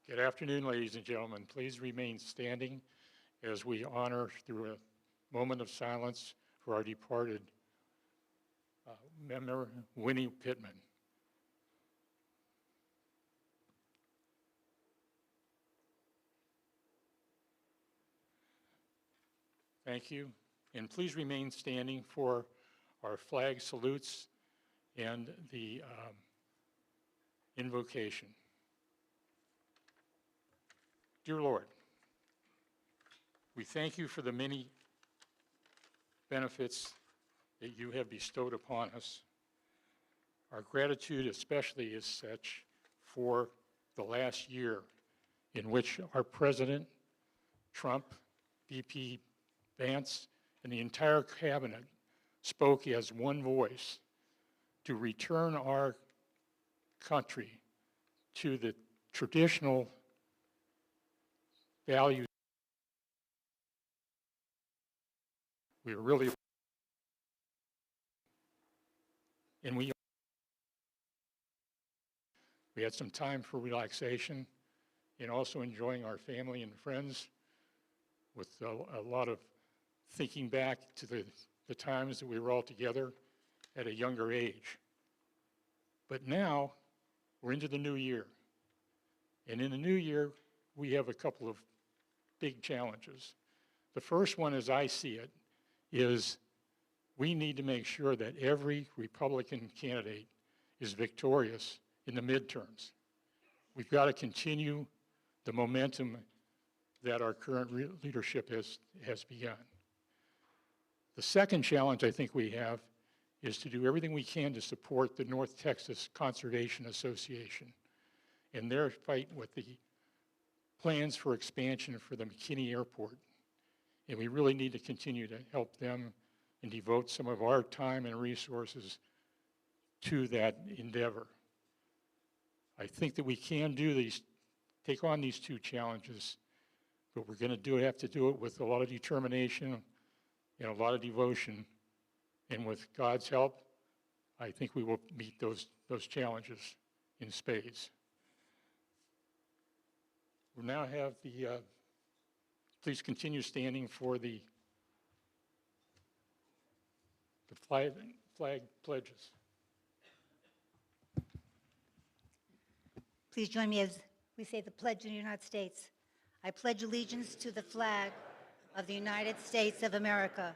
Good afternoon, ladies and gentlemen. Please remain standing as we honor through a moment of silence for our departed member, Winnie Pittman. Thank you. And please remain standing for our flag salutes and the invocation. Dear Lord, we thank you for the many benefits that you have bestowed upon us. Our gratitude especially is such for the last year in which our President, Trump, VP Vance, and the entire cabinet spoke as one voice to return our country to the traditional values. We had some time for relaxation and also enjoying our family and friends with a lot of thinking back to the times that we were all together at a younger age. But now we're into the new year. And in the new year, we have a couple of big challenges. The first one, as I see it, is we need to make sure that every Republican candidate is victorious in the midterms. We've got to continue the momentum that our current leadership has begun. The second challenge I think we have is to do everything we can to support the North Texas Conservation Association in their fight with the plans for expansion for the McKinney Airport. And we really need to continue to help them and devote some of our time and resources to that endeavor. I think that we can take on these two challenges, but we're going to have to do it with a lot of determination and a lot of devotion. And with God's help, I think we will meet those challenges in spades. We'll now have please continue standing for the flag pledges. Please join me as we say the Pledge of the United States. I pledge allegiance to the flag of the United States of America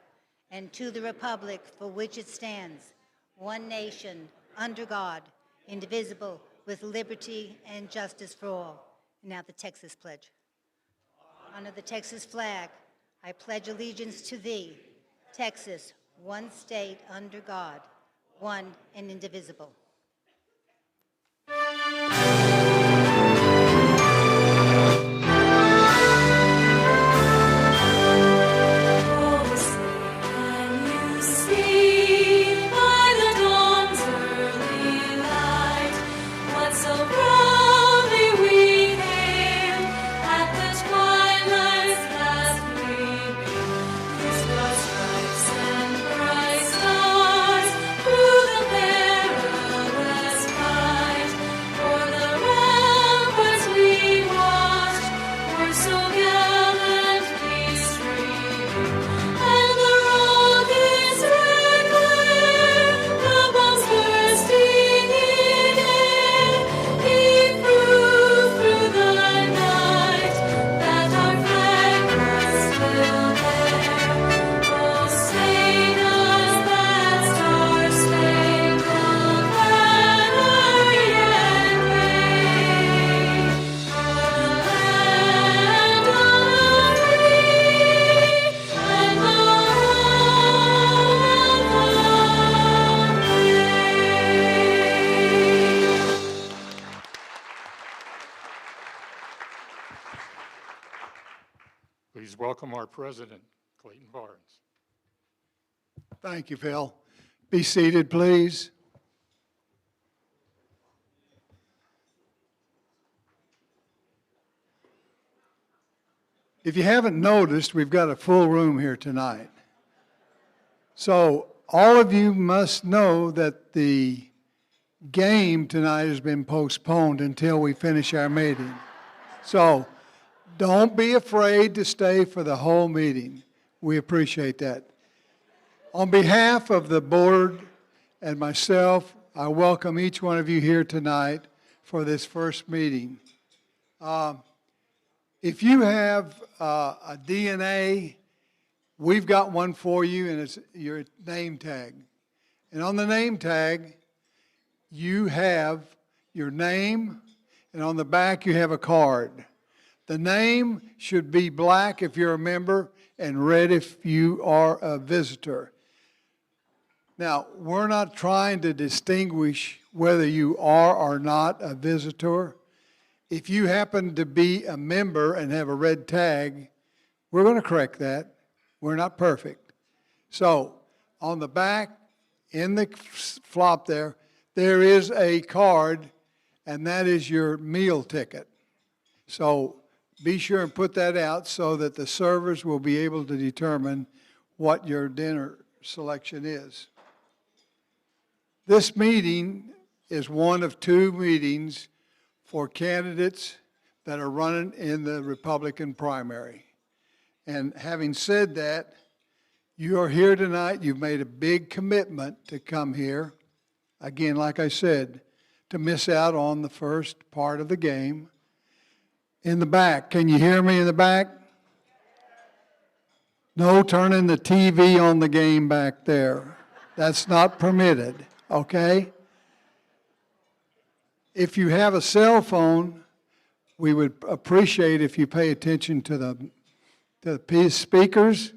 and to the republic for which it stands, one nation, under God, indivisible, with liberty and justice for all. Now the Texas Pledge. Under the Texas flag, I pledge allegiance to thee, Texas, one state under God, one and indivisible. Please welcome our president, Clayton Barnes. Thank you, Phil. Be seated, please. If you haven't noticed, we've got a full room here tonight. So all of you must know that the game tonight has been postponed until we finish our meeting. So don't be afraid to stay for the whole meeting. We appreciate that. On behalf of the board and myself, I welcome each one of you here tonight for this first meeting. If you have a DNA, we've got one for you, and it's your name tag. And on the name tag, you have your name, and on the back you have a card. The name should be black if you're a member and red if you are a visitor. Now, we're not trying to distinguish whether you are or not a visitor. If you happen to be a member and have a red tag, we're going to correct that. We're not perfect. So, on the back, in the flop there is a card, and that is your meal ticket. So, be sure and put that out so that the servers will be able to determine what your dinner selection is. This meeting is one of two meetings for candidates that are running in the Republican primary. And having said that, you are here tonight. You've made a big commitment to come here. Again, like I said, to miss out on the first part of the game. In the back, can you hear me in the back? No turning the TV on the game back there. That's not permitted, okay? If you have a cell phone, we would appreciate if you pay attention to the speakers.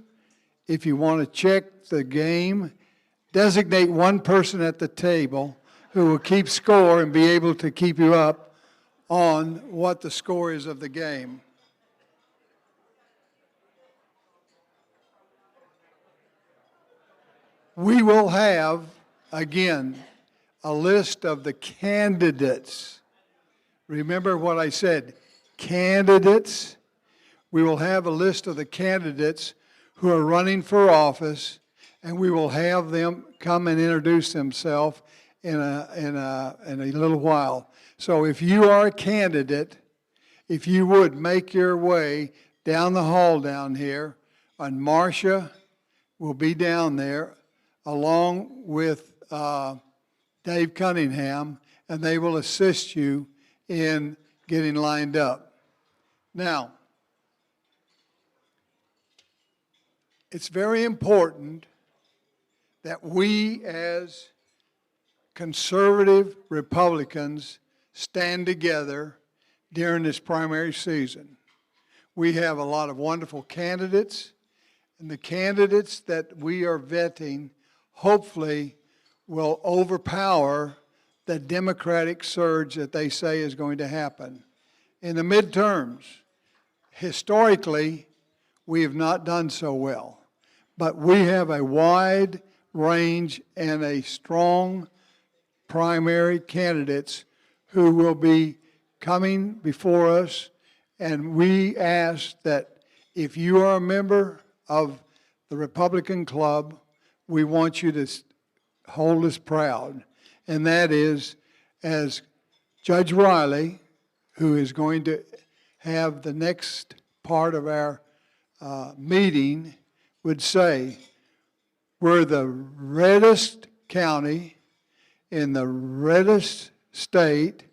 If you want to check the game, designate one person at the table who will keep score and be able to keep you up on what the score is of the game. We will have, again, a list of the candidates. Remember what I said, candidates. We will have a list of the candidates who are running for office, and we will have them come and introduce themselves in a little while. So if you are a candidate, if you would make your way down the hall down here, and Marcia will be down there along with Dave Cunningham, and they will assist you in getting lined up. Now, it's very important that we as conservative Republicans stand together during this primary season. We have a lot of wonderful candidates, and the candidates that we are vetting hopefully will overpower the Democratic surge that they say is going to happen. In the midterms, historically, we have not done so well, but we have a wide range and a strong primary candidates who will be coming before us, and we ask that if you are a member of the Republican Club, we want you to hold us proud, and that is, as Judge Riley, who is going to have the next part of our meeting, would say, we're the reddest county in the reddest state,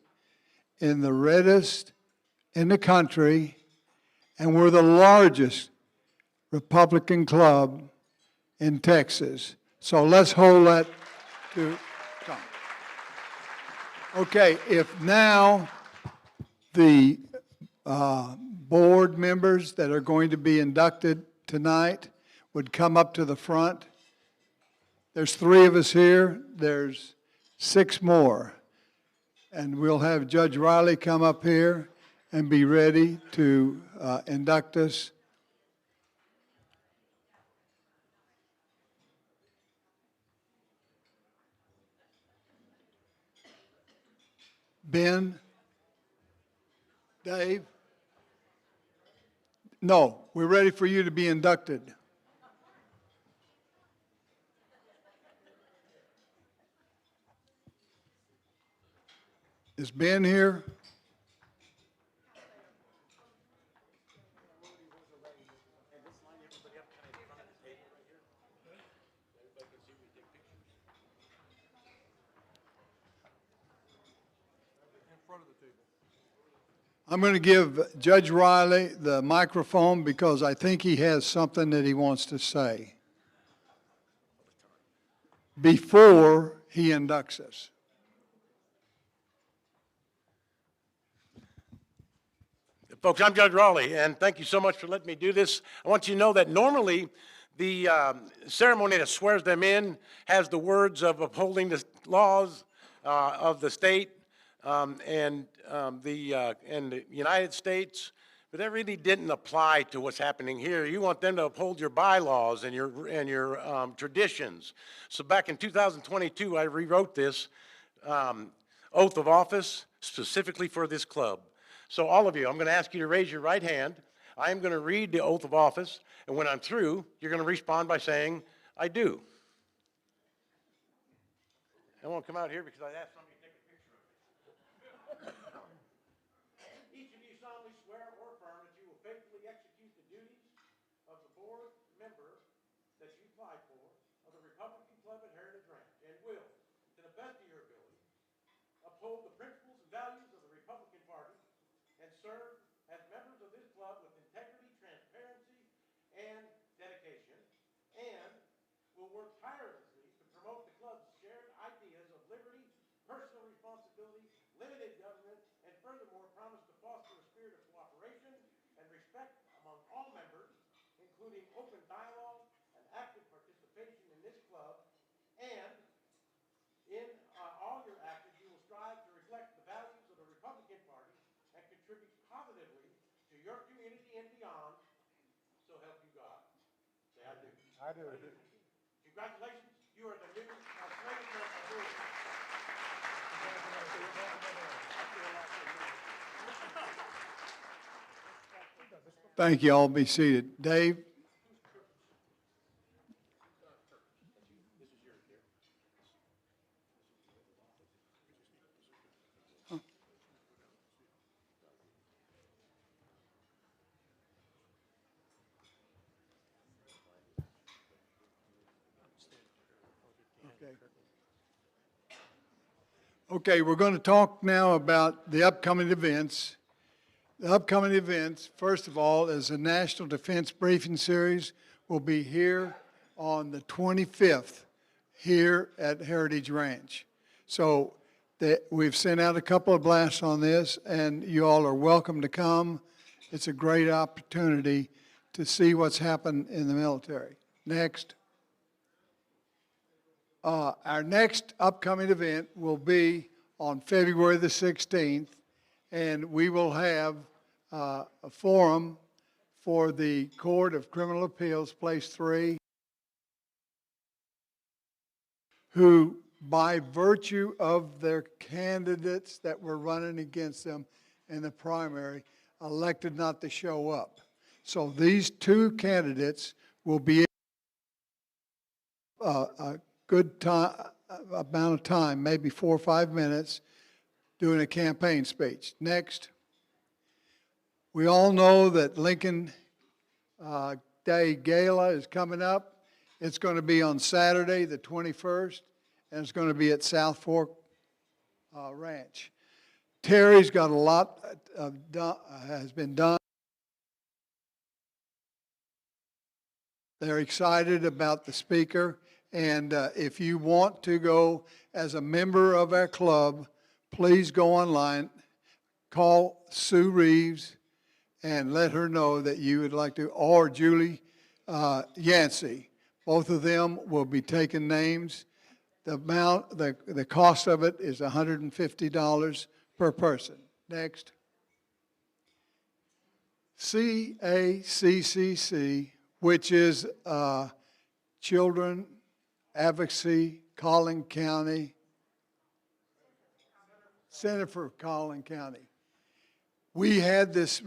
in the reddest in the country, and we're the largest Republican club in Texas. So let's hold that to come. Okay, if now the board members that are going to be inducted tonight would come up to the front. There's 3 of us here. There's 6 more. And we'll have Judge Riley come up here and be ready to induct us. Ben? Dave? No, we're ready for you to be inducted. Is Ben here? I'm going to give Judge Riley the microphone because I think he has something that he wants to say before he inducts us. Folks, I'm Judge Raleigh, and thank you so much for letting me do this. I want you to know that normally the ceremony that swears them in has the words of upholding the laws of the state and the United States, but that really didn't apply to what's happening here. You want them to uphold your bylaws and your traditions. So back in 2022, I rewrote this oath of office specifically for this club. So all of you, I'm going to ask you to raise your right hand. I am going to read the oath of office, and when I'm through, you're going to respond by saying, I do. I won't come out here because I asked somebody to take a picture of it. Each of you solemnly swear or affirm that you will faithfully execute the duties of the board member that you applied for of the Republican Club at Heritage Ranch and will, to the best of your ability, uphold the principles and values of the Republican Party and serve as members of this club with integrity, transparency, and dedication, and will work tirelessly to promote the club's shared ideas of liberty, personal responsibility, limited government, and furthermore promise to foster a spirit of cooperation and respect among all members, including open dialogue and active participation in this club, and in all your actions, you will strive to reflect the values of the Republican Party and contribute positively to your community and beyond. So help you God. Say, I do. I do. I do. Congratulations. You are the new slave member. Thank you. All be seated. Dave? Okay, we're going to talk now about the upcoming events. The upcoming events, first of all, is the National Defense Briefing Series will be here on the 25th here at Heritage Ranch. So we've sent out a couple of blasts on this, and you all are welcome to come. It's a great opportunity to see what's happened in the military. Next. Our next upcoming event will be on February the 16th, and we will have a forum for the Court of Criminal Appeals, Place 3, who, by virtue of their candidates that were running against them in the primary, elected not to show up. So these two candidates will be a good time, amount of time, maybe 4 or 5 minutes, doing a campaign speech. Next, we all know that Lincoln Day Gala is coming up. It's going to be on Saturday, the 21st, and it's going to be at South Fork Ranch. Terry's got a lot has been done. They're excited about the speaker. And if you want to go as a member of our club, please go online, call Sue Reeves, and let her know that you would like to, or Julie Yancey. Both of them will be taking names. The cost of it is $150 per person. Next. CACCC, which is Children Advocacy, Collin County, Center for Collin County. We had this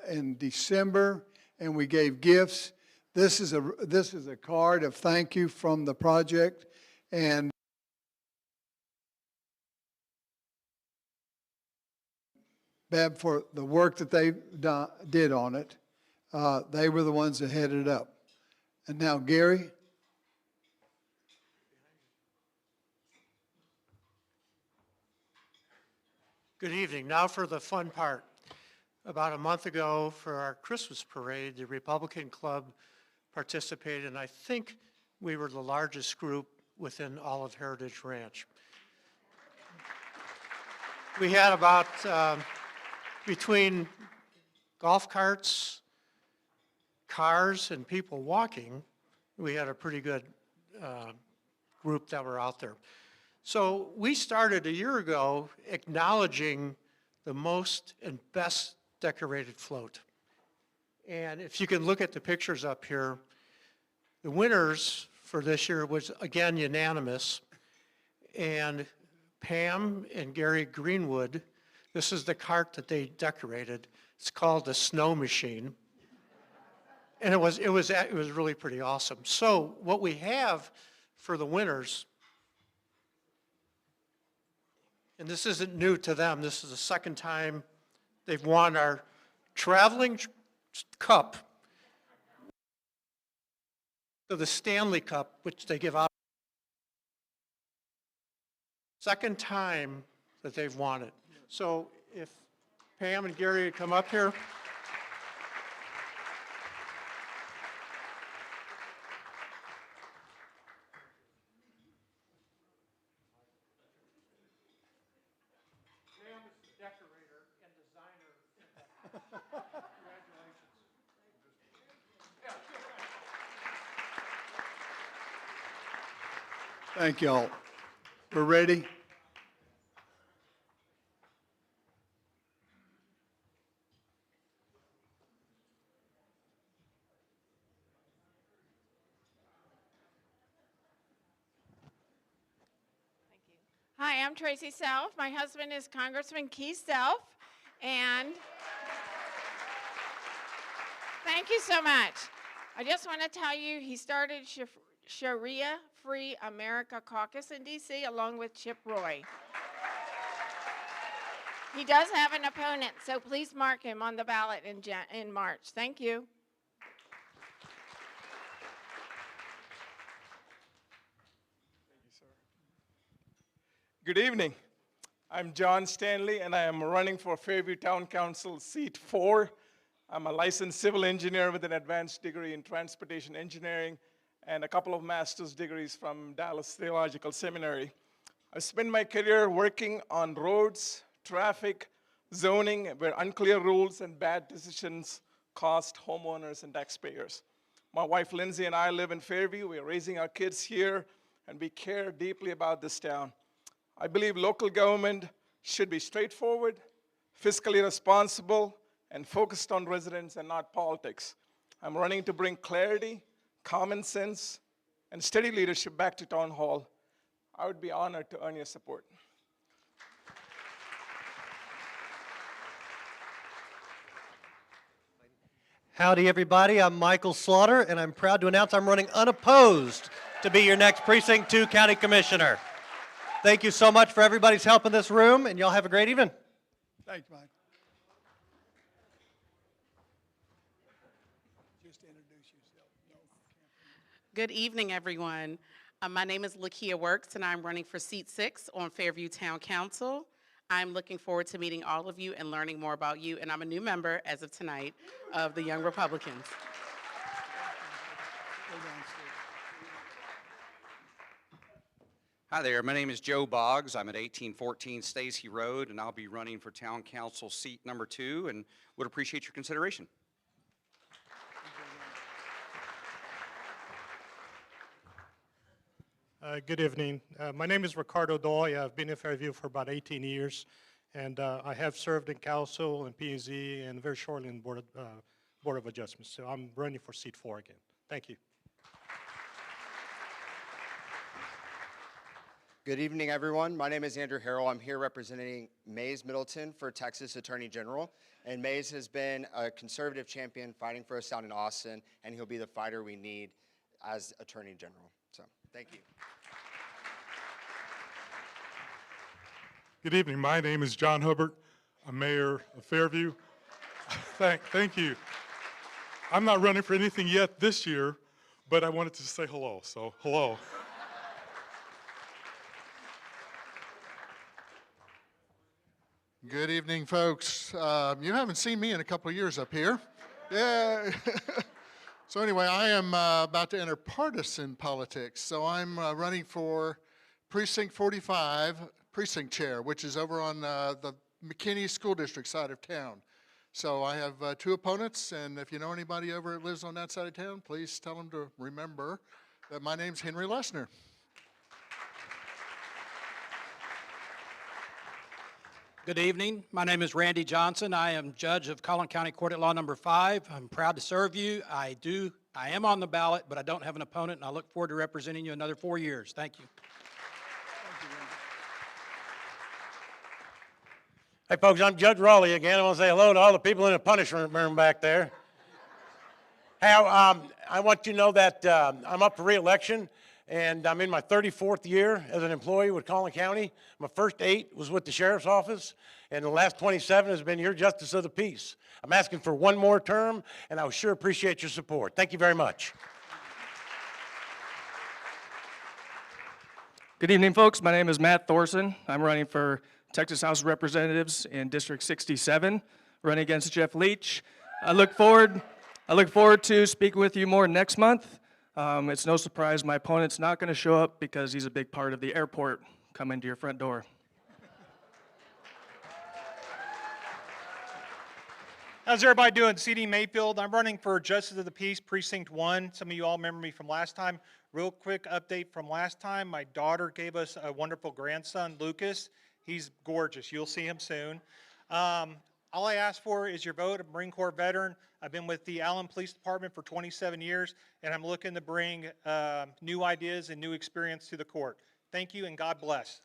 in December, and we gave gifts. This is a card of thank you from the project, and Bev for the work that they did on it. They were the ones that headed it up. And now, Gary. Good evening. Now for the fun part. About a month ago for our Christmas parade, the Republican Club participated, and I think we were the largest group within all of Heritage Ranch. We had about, between golf carts, cars, and people walking, we had a pretty good group that were out there. So we started a year ago acknowledging the most and best decorated float. And if you can look at the pictures up here, the winners for this year was again unanimous. And Pam and Gary Greenwood, this is the cart that they decorated. It's called the Snow Machine. And it was really pretty awesome. So what we have for the winners, and this isn't new to them, this is the second time they've won our traveling cup, so the Stanley Cup, which they give out. Second time that they've won it. So if Pam and Gary would come up here. Pam is the decorator and designer. Congratulations. Thank y'all. We're ready? Hi, I'm Tracy Self. My husband is Congressman Keith Self, and thank you so much. I just want to tell you he started Sharia Free America Caucus in D.C. along with Chip Roy. He does have an opponent, so please mark him on the ballot in March. Thank you. Good evening. I'm John Stanley, and I am running for Fairview Town Council seat 4. I'm a licensed civil engineer with an advanced degree in transportation engineering and a couple of master's degrees from Dallas Theological Seminary. I spent my career working on roads, traffic, zoning, where unclear rules and bad decisions cost homeowners and taxpayers. My wife Lindsay and I live in Fairview. We are raising our kids here, and we care deeply about this town. I believe local government should be straightforward, fiscally responsible, and focused on residents and not politics. I'm running to bring clarity, common sense, and steady leadership back to Town Hall. I would be honored to earn your support. Howdy, everybody. I'm Michael Slaughter, and I'm proud to announce I'm running unopposed to be your next Precinct 2 County Commissioner. Thank you so much for everybody's help in this room, and y'all have a great evening. Thanks, Mike. Just introduce yourself. Good evening, everyone. My name is Lakia Works, and I'm running for seat 6 on Fairview Town Council. I'm looking forward to meeting all of you and learning more about you, and I'm a new member, as of tonight, of the Young Republicans. Hi there, my name is Joe Boggs. I'm at 1814 Stacy Road, and I'll be running for Town Council seat number 2, and would appreciate your consideration. Good evening. My name is Ricardo Doy. I've been in Fairview for about 18 years, and I have served in council and P&Z and very shortly in Board of Adjustments. So I'm running for seat 4 again. Thank you. Good evening, everyone. My name is Andrew Harrell. I'm here representing Mays Middleton for Texas Attorney General. And Mays has been a conservative champion fighting for us down in Austin, and he'll be the fighter we need as Attorney General. So, thank you. Good evening. My name is John Hubbard. I'm mayor of Fairview. Thank you. I'm not running for anything yet this year, but I wanted to say hello. So, hello. Good evening, folks. You haven't seen me in a couple of years up here. Yeah. So anyway, I am about to enter partisan politics. So I'm running for Precinct 45, Precinct Chair, which is over on the McKinney School District side of town. So I have two opponents, and if you know anybody over that lives on that side of town, please tell them to remember that my name's Henry Lessner. Good evening. My name is Randy Johnson. I am judge of Collin County Court at Law Number 5. I'm proud to serve you. I am on the ballot, but I don't have an opponent, and I look forward to representing you another 4 years. Thank you. Hey, folks, I'm Judge Raleigh again. I want to say hello to all the people in the punishment room back there. Hey, I want you to know that I'm up for re-election, and I'm in my 34th year as an employee with Collin County. My first 8 was with the Sheriff's Office, and the last 27 has been your Justice of the Peace. I'm asking for one more term, and I would sure appreciate your support. Thank you very much. Good evening, folks. My name is Matt Thorson. I'm running for Texas House of Representatives in District 67, running against Jeff Leach. I look forward to speaking with you more next month. It's no surprise my opponent's not going to show up because he's a big part of the airport coming to your front door. How's everybody doing? C.D. Mayfield. I'm running for Justice of the Peace, Precinct 1. Some of you all remember me from last time. Real quick update from last time. My daughter gave us a wonderful grandson, Lucas. He's gorgeous. You'll see him soon. All I ask for is your vote. I'm a Marine Corps veteran. I've been with the Allen Police Department for 27 years, and I'm looking to bring new ideas and new experience to the court. Thank you, and God bless.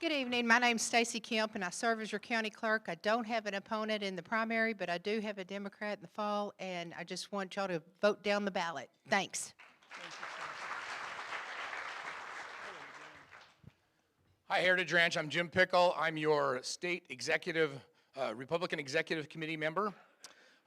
Good evening. My name's Stacy Kemp, and I serve as your county clerk. I don't have an opponent in the primary, but I do have a Democrat in the fall, and I just want y'all to vote down the ballot. Thanks. Hi, Heritage Ranch. I'm Jim Pickle. I'm your state executive, Republican Executive Committee member.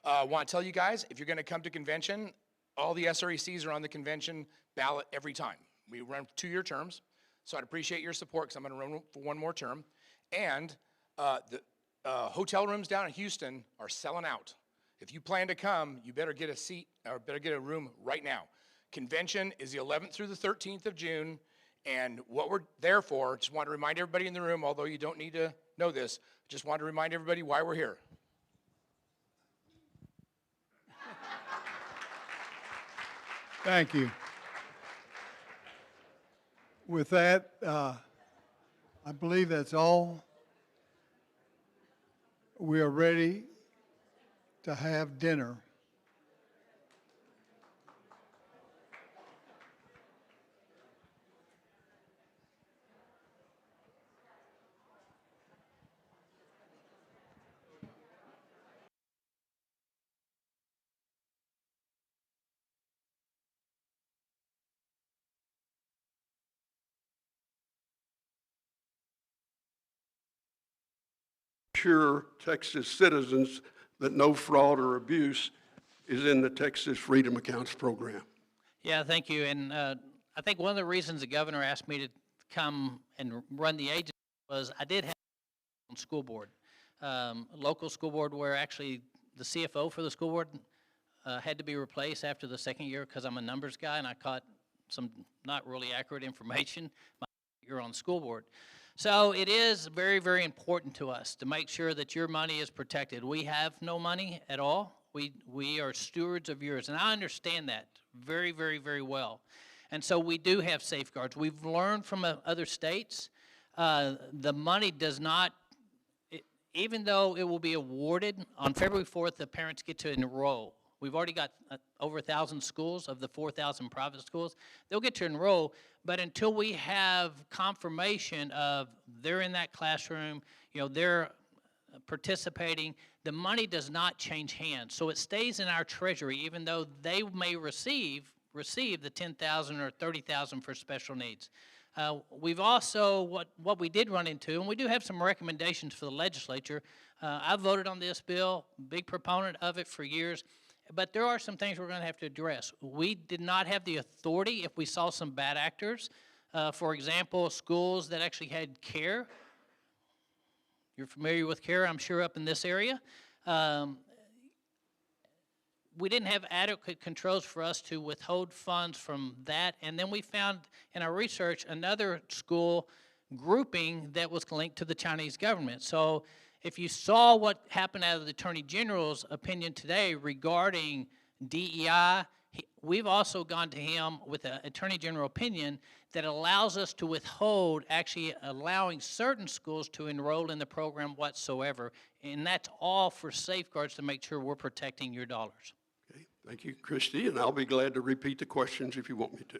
Want to tell you guys, if you're going to come to convention, all the SRECs are on the convention ballot every time. We run 2-year terms, so I'd appreciate your support because I'm going to run for one more term. And the hotel rooms down in Houston are selling out. If you plan to come, you better get a seat or better get a room right now. Convention is the 11th through the 13th of June. And what we're there for, just want to remind everybody in the room, although you don't need to know this, just want to remind everybody why we're here. Thank you. With that, I believe that's all. We are ready to have dinner. Assure Texas citizens that no fraud or abuse is in the Texas Freedom Accounts program. Yeah, thank you. And I think one of the reasons the governor asked me to come and run the agency was I did have a school board, local school board where actually the CFO for the school board had to be replaced after the second year because I'm a numbers guy and I caught some not really accurate information. You're on the school board. So it is very, very important to us to make sure that your money is protected. We have no money at all. We are stewards of yours, and I understand that very, very, very well. And so we do have safeguards. We've learned from other states, the money does not, even though it will be awarded, on February 4th, the parents get to enroll. We've already got over 1,000 schools of the 4,000 private schools. They'll get to enroll, but until we have confirmation of they're in that classroom, you know, they're participating, the money does not change hands. So it stays in our treasury, even though they may receive the $10,000 or $30,000 for special needs. We've also, what we did run into, and we do have some recommendations for the legislature. I voted on this bill, big proponent of it for years. But there are some things we're going to have to address. We did not have the authority, if we saw some bad actors, For example, schools that actually had care. You're familiar with care, I'm sure, up in this area. We didn't have adequate controls for us to withhold funds from that. And then we found in our research another school grouping that was linked to the Chinese government. So if you saw what happened out of the Attorney General's opinion today regarding DEI, we've also gone to him with an Attorney General opinion that allows us to withhold, actually allowing certain schools to enroll in the program whatsoever. And that's all for safeguards to make sure we're protecting your dollars. Okay, thank you, Christy, and I'll be glad to repeat the questions if you want me to.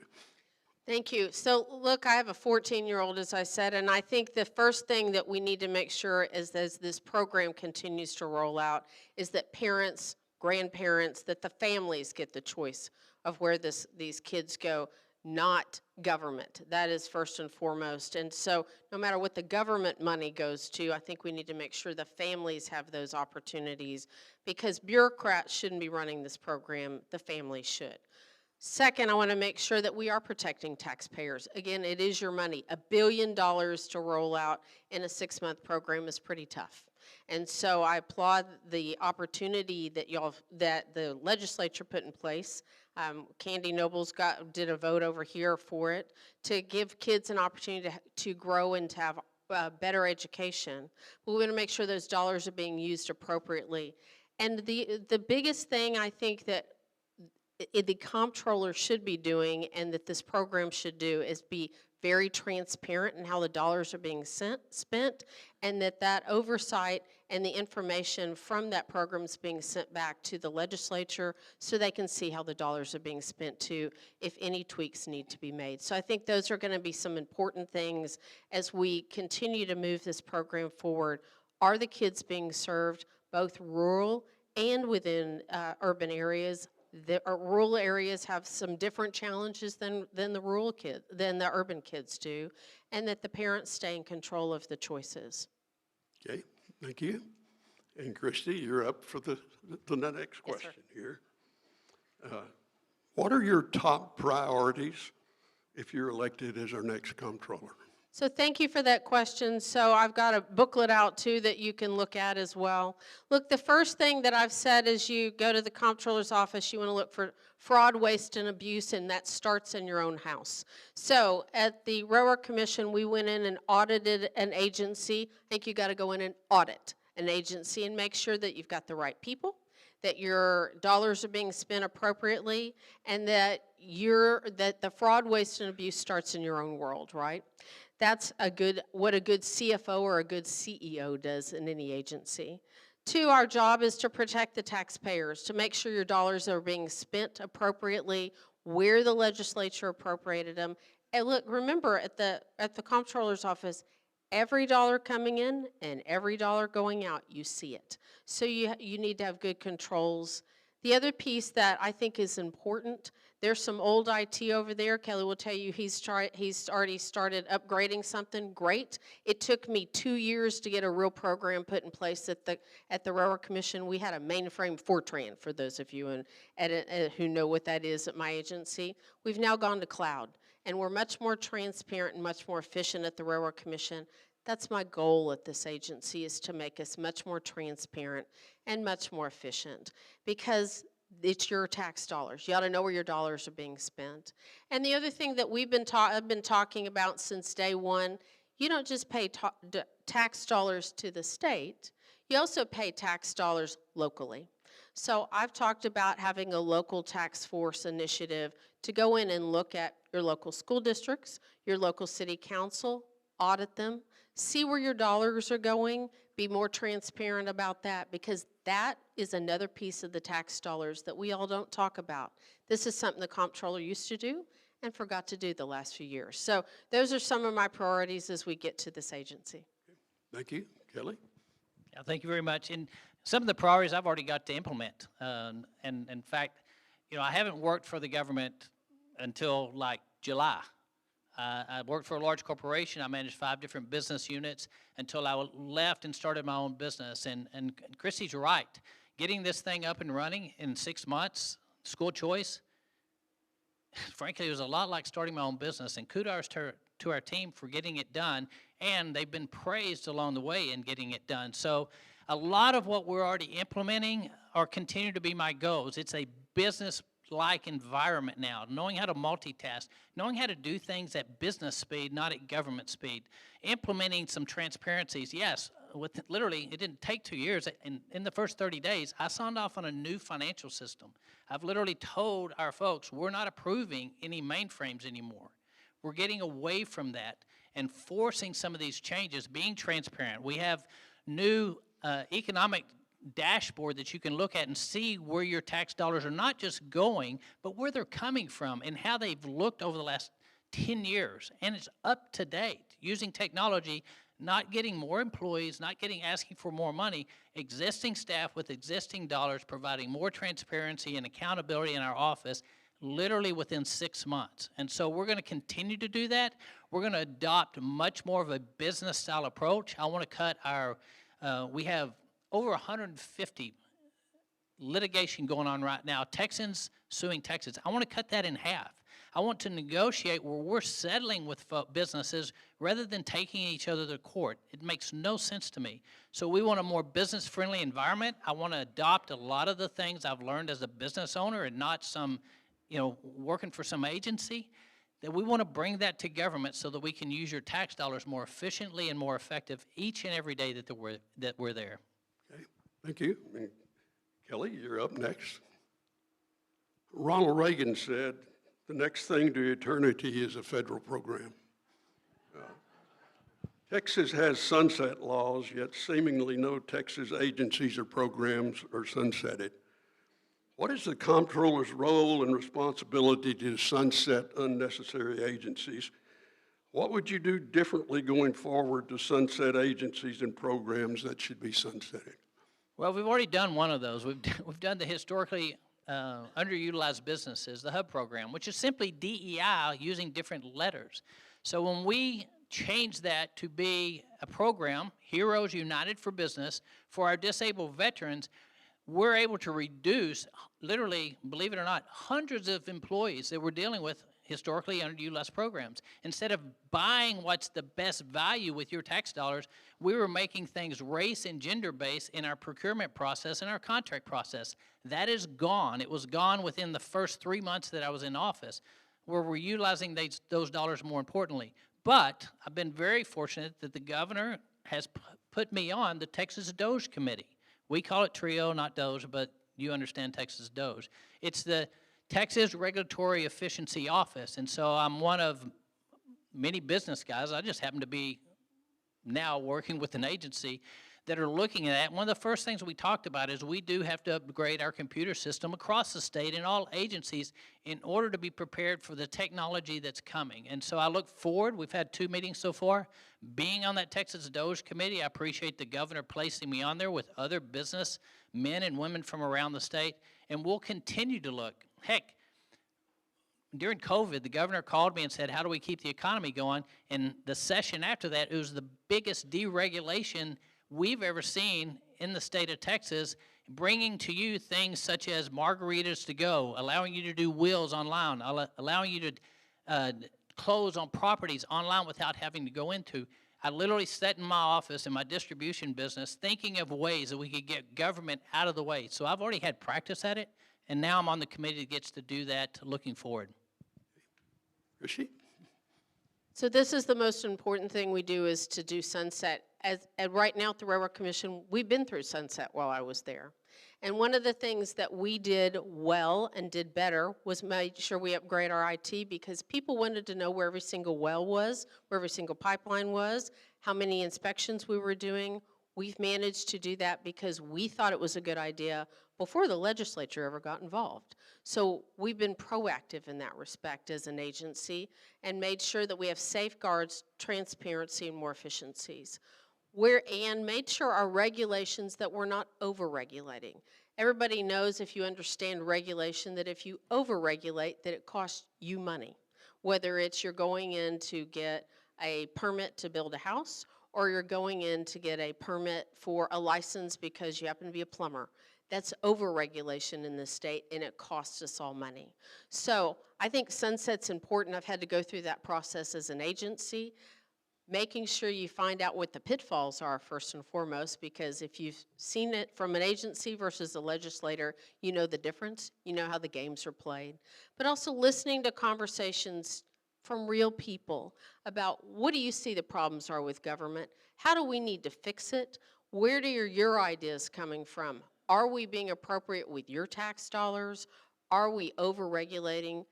Thank you. So look, I have a 14-year-old, as I said, and I think the first thing that we need to make sure is as this program continues to roll out is that parents, grandparents, that the families get the choice of where these kids go, not government. That is first and foremost. And so no matter what the government money goes to, I think we need to make sure the families have those opportunities, because bureaucrats shouldn't be running this program, the families should. Second, I want to make sure that we are protecting taxpayers. Again, it is your money. $1 billion to roll out in a 6-month program is pretty tough. And so I applaud the opportunity that the legislature put in place. Candy Nobles did a vote over here for it to give kids an opportunity to grow and to have better education. But we want to make sure those dollars are being used appropriately. And the biggest thing I think that the Comptroller should be doing and that this program should do is be very transparent in how the dollars are being spent, and that oversight and the information from that program is being sent back to the legislature so they can see how the dollars are being spent too, if any tweaks need to be made. So I think those are going to be some important things as we continue to move this program forward. Are the kids being served both rural and within urban areas? The rural areas have some different challenges than the urban kids do, and that the parents stay in control of the choices. Okay, thank you. And Christy, you're up for the next question here. What are your top priorities if you're elected as our next comptroller? So thank you for that question. So I've got a booklet out too that you can look at as well. Look, the first thing that I've said is you go to the comptroller's office, you want to look for fraud, waste, and abuse, and that starts in your own house. So at the Railroad Commission, we went in and audited an agency. I think you got to go in and audit an agency and make sure that you've got the right people, that your dollars are being spent appropriately, and that the fraud, waste, and abuse starts in your own world, right? That's what a good CFO or a good CEO does in any agency. 2, our job is to protect the taxpayers, to make sure your dollars are being spent appropriately, where the legislature appropriated them. And look, remember, at the comptroller's office, every dollar coming in and every dollar going out, you see it. So you need to have good controls. The other piece that I think is important, there's some old IT over there. Kelly will tell you he's already started upgrading something. Great. It took me 2 years to get a real program put in place at the Railroad Commission. We had a mainframe Fortran, for those of you who know what that is at my agency. We've now gone to cloud, and we're much more transparent and much more efficient at the Railroad Commission. That's my goal at this agency, is to make us much more transparent and much more efficient, because it's your tax dollars. You ought to know where your dollars are being spent. And the other thing that I've been talking about since day one, you don't just pay tax dollars to the state, you also pay tax dollars locally. So I've talked about having a local tax force initiative to go in and look at your local school districts, your local city council, audit them, see where your dollars are going, be more transparent about that, because that is another piece of the tax dollars that we all don't talk about. This is something the comptroller used to do and forgot to do the last few years. So those are some of my priorities as we get to this agency. Thank you. Kelly? Yeah, thank you very much. And some of the priorities I've already got to implement. And in fact, I haven't worked for the government until like July. I worked for a large corporation. I managed 5 different business units until I left and started my own business. And Christy's right. Getting this thing up and running in 6 months, school choice, frankly, it was a lot like starting my own business, and kudos to our team for getting it done, and they've been praised along the way in getting it done. So a lot of what we're already implementing are continue to be my goals. It's a business-like environment now, knowing how to multitask, knowing how to do things at business speed, not at government speed, implementing some transparencies. Yes, literally, it didn't take 2 years. In the first 30 days, I signed off on a new financial system. I've literally told our folks, we're not approving any mainframes anymore. We're getting away from that and forcing some of these changes, being transparent. We have new economic dashboard that you can look at and see where your tax dollars are not just going, but where they're coming from and how they've looked over the last 10 years. And it's up to date, using technology, not getting more employees, not asking for more money, existing staff with existing dollars, providing more transparency and accountability in our office, literally within 6 months. And so we're going to continue to do that. We're going to adopt much more of a business style approach. I want to cut our, we have over 150 litigation going on right now, Texans suing Texans. I want to cut that in half. I want to negotiate where we're settling with businesses rather than taking each other to court. It makes no sense to me. So we want a more business-friendly environment. I want to adopt a lot of the things I've learned as a business owner and not some, working for some agency. That we want to bring that to government so that we can use your tax dollars more efficiently and more effective each and every day that we're there. Okay, thank you. And Kelly, you're up next. Ronald Reagan said, "The next thing to eternity is a federal program." Texas has sunset laws, yet seemingly no Texas agencies or programs are sunsetted. What is the Comptroller's role and responsibility to sunset unnecessary agencies? What would you do differently going forward to sunset agencies and programs that should be sunsetted? Well, we've already done one of those. We've done the historically underutilized businesses, the HUB program, which is simply DEI using different letters. So when we change that to be a program, Heroes United for Business, for our disabled veterans, we're able to reduce, literally, believe it or not, hundreds of employees that we're dealing with historically underutilized programs. Instead of buying what's the best value with your tax dollars, we were making things race and gender-based in our procurement process and our contract process. That is gone. It was gone within the first 3 months that I was in office, where we're utilizing those dollars more importantly. But I've been very fortunate that the governor has put me on the Texas DOGE committee. We call it TRIO, not DOGE, but you understand Texas DOGE. It's the Texas Regulatory Efficiency Office, and so I'm one of many business guys. I just happen to be now working with an agency that are looking at that. One of the first things we talked about is we do have to upgrade our computer system across the state in all agencies in order to be prepared for the technology that's coming. And so I look forward. We've had 2 meetings so far. Being on that Texas DOGE committee, I appreciate the governor placing me on there with other business men and women from around the state, and we'll continue to look. Heck, during COVID, the governor called me and said, how do we keep the economy going? And the session after that, it was the biggest deregulation we've ever seen in the state of Texas, bringing to you things such as margaritas to go, allowing you to do wills online, allowing you to close on properties online without having to go into. I literally sat in my office in my distribution business thinking of ways that we could get government out of the way. So I've already had practice at it, and now I'm on the committee that gets to do that looking forward. Christi? So this is the most important thing we do, is to do sunset. Right now at the Railroad Commission, we've been through sunset while I was there. And one of the things that we did well and did better was made sure we upgrade our IT, because people wanted to know where every single well was, where every single pipeline was, how many inspections we were doing. We've managed to do that because we thought it was a good idea before the legislature ever got involved. So we've been proactive in that respect as an agency and made sure that we have safeguards, transparency, and more efficiencies. And made sure our regulations that we're not over-regulating. Everybody knows, if you understand regulation, that if you over-regulate, that it costs you money. Whether it's you're going in to get a permit to build a house, or you're going in to get a permit for a license because you happen to be a plumber. That's over-regulation in this state, and it costs us all money. So I think sunset's important. I've had to go through that process as an agency, making sure you find out what the pitfalls are first and foremost, because if you've seen it from an agency versus a legislator, you know the difference. You know how the games are played. But also listening to conversations from real people about what do you see the problems are with government? How do we need to fix it? Where do your ideas coming from? Are we being appropriate with your tax dollars? Are we over-regulating?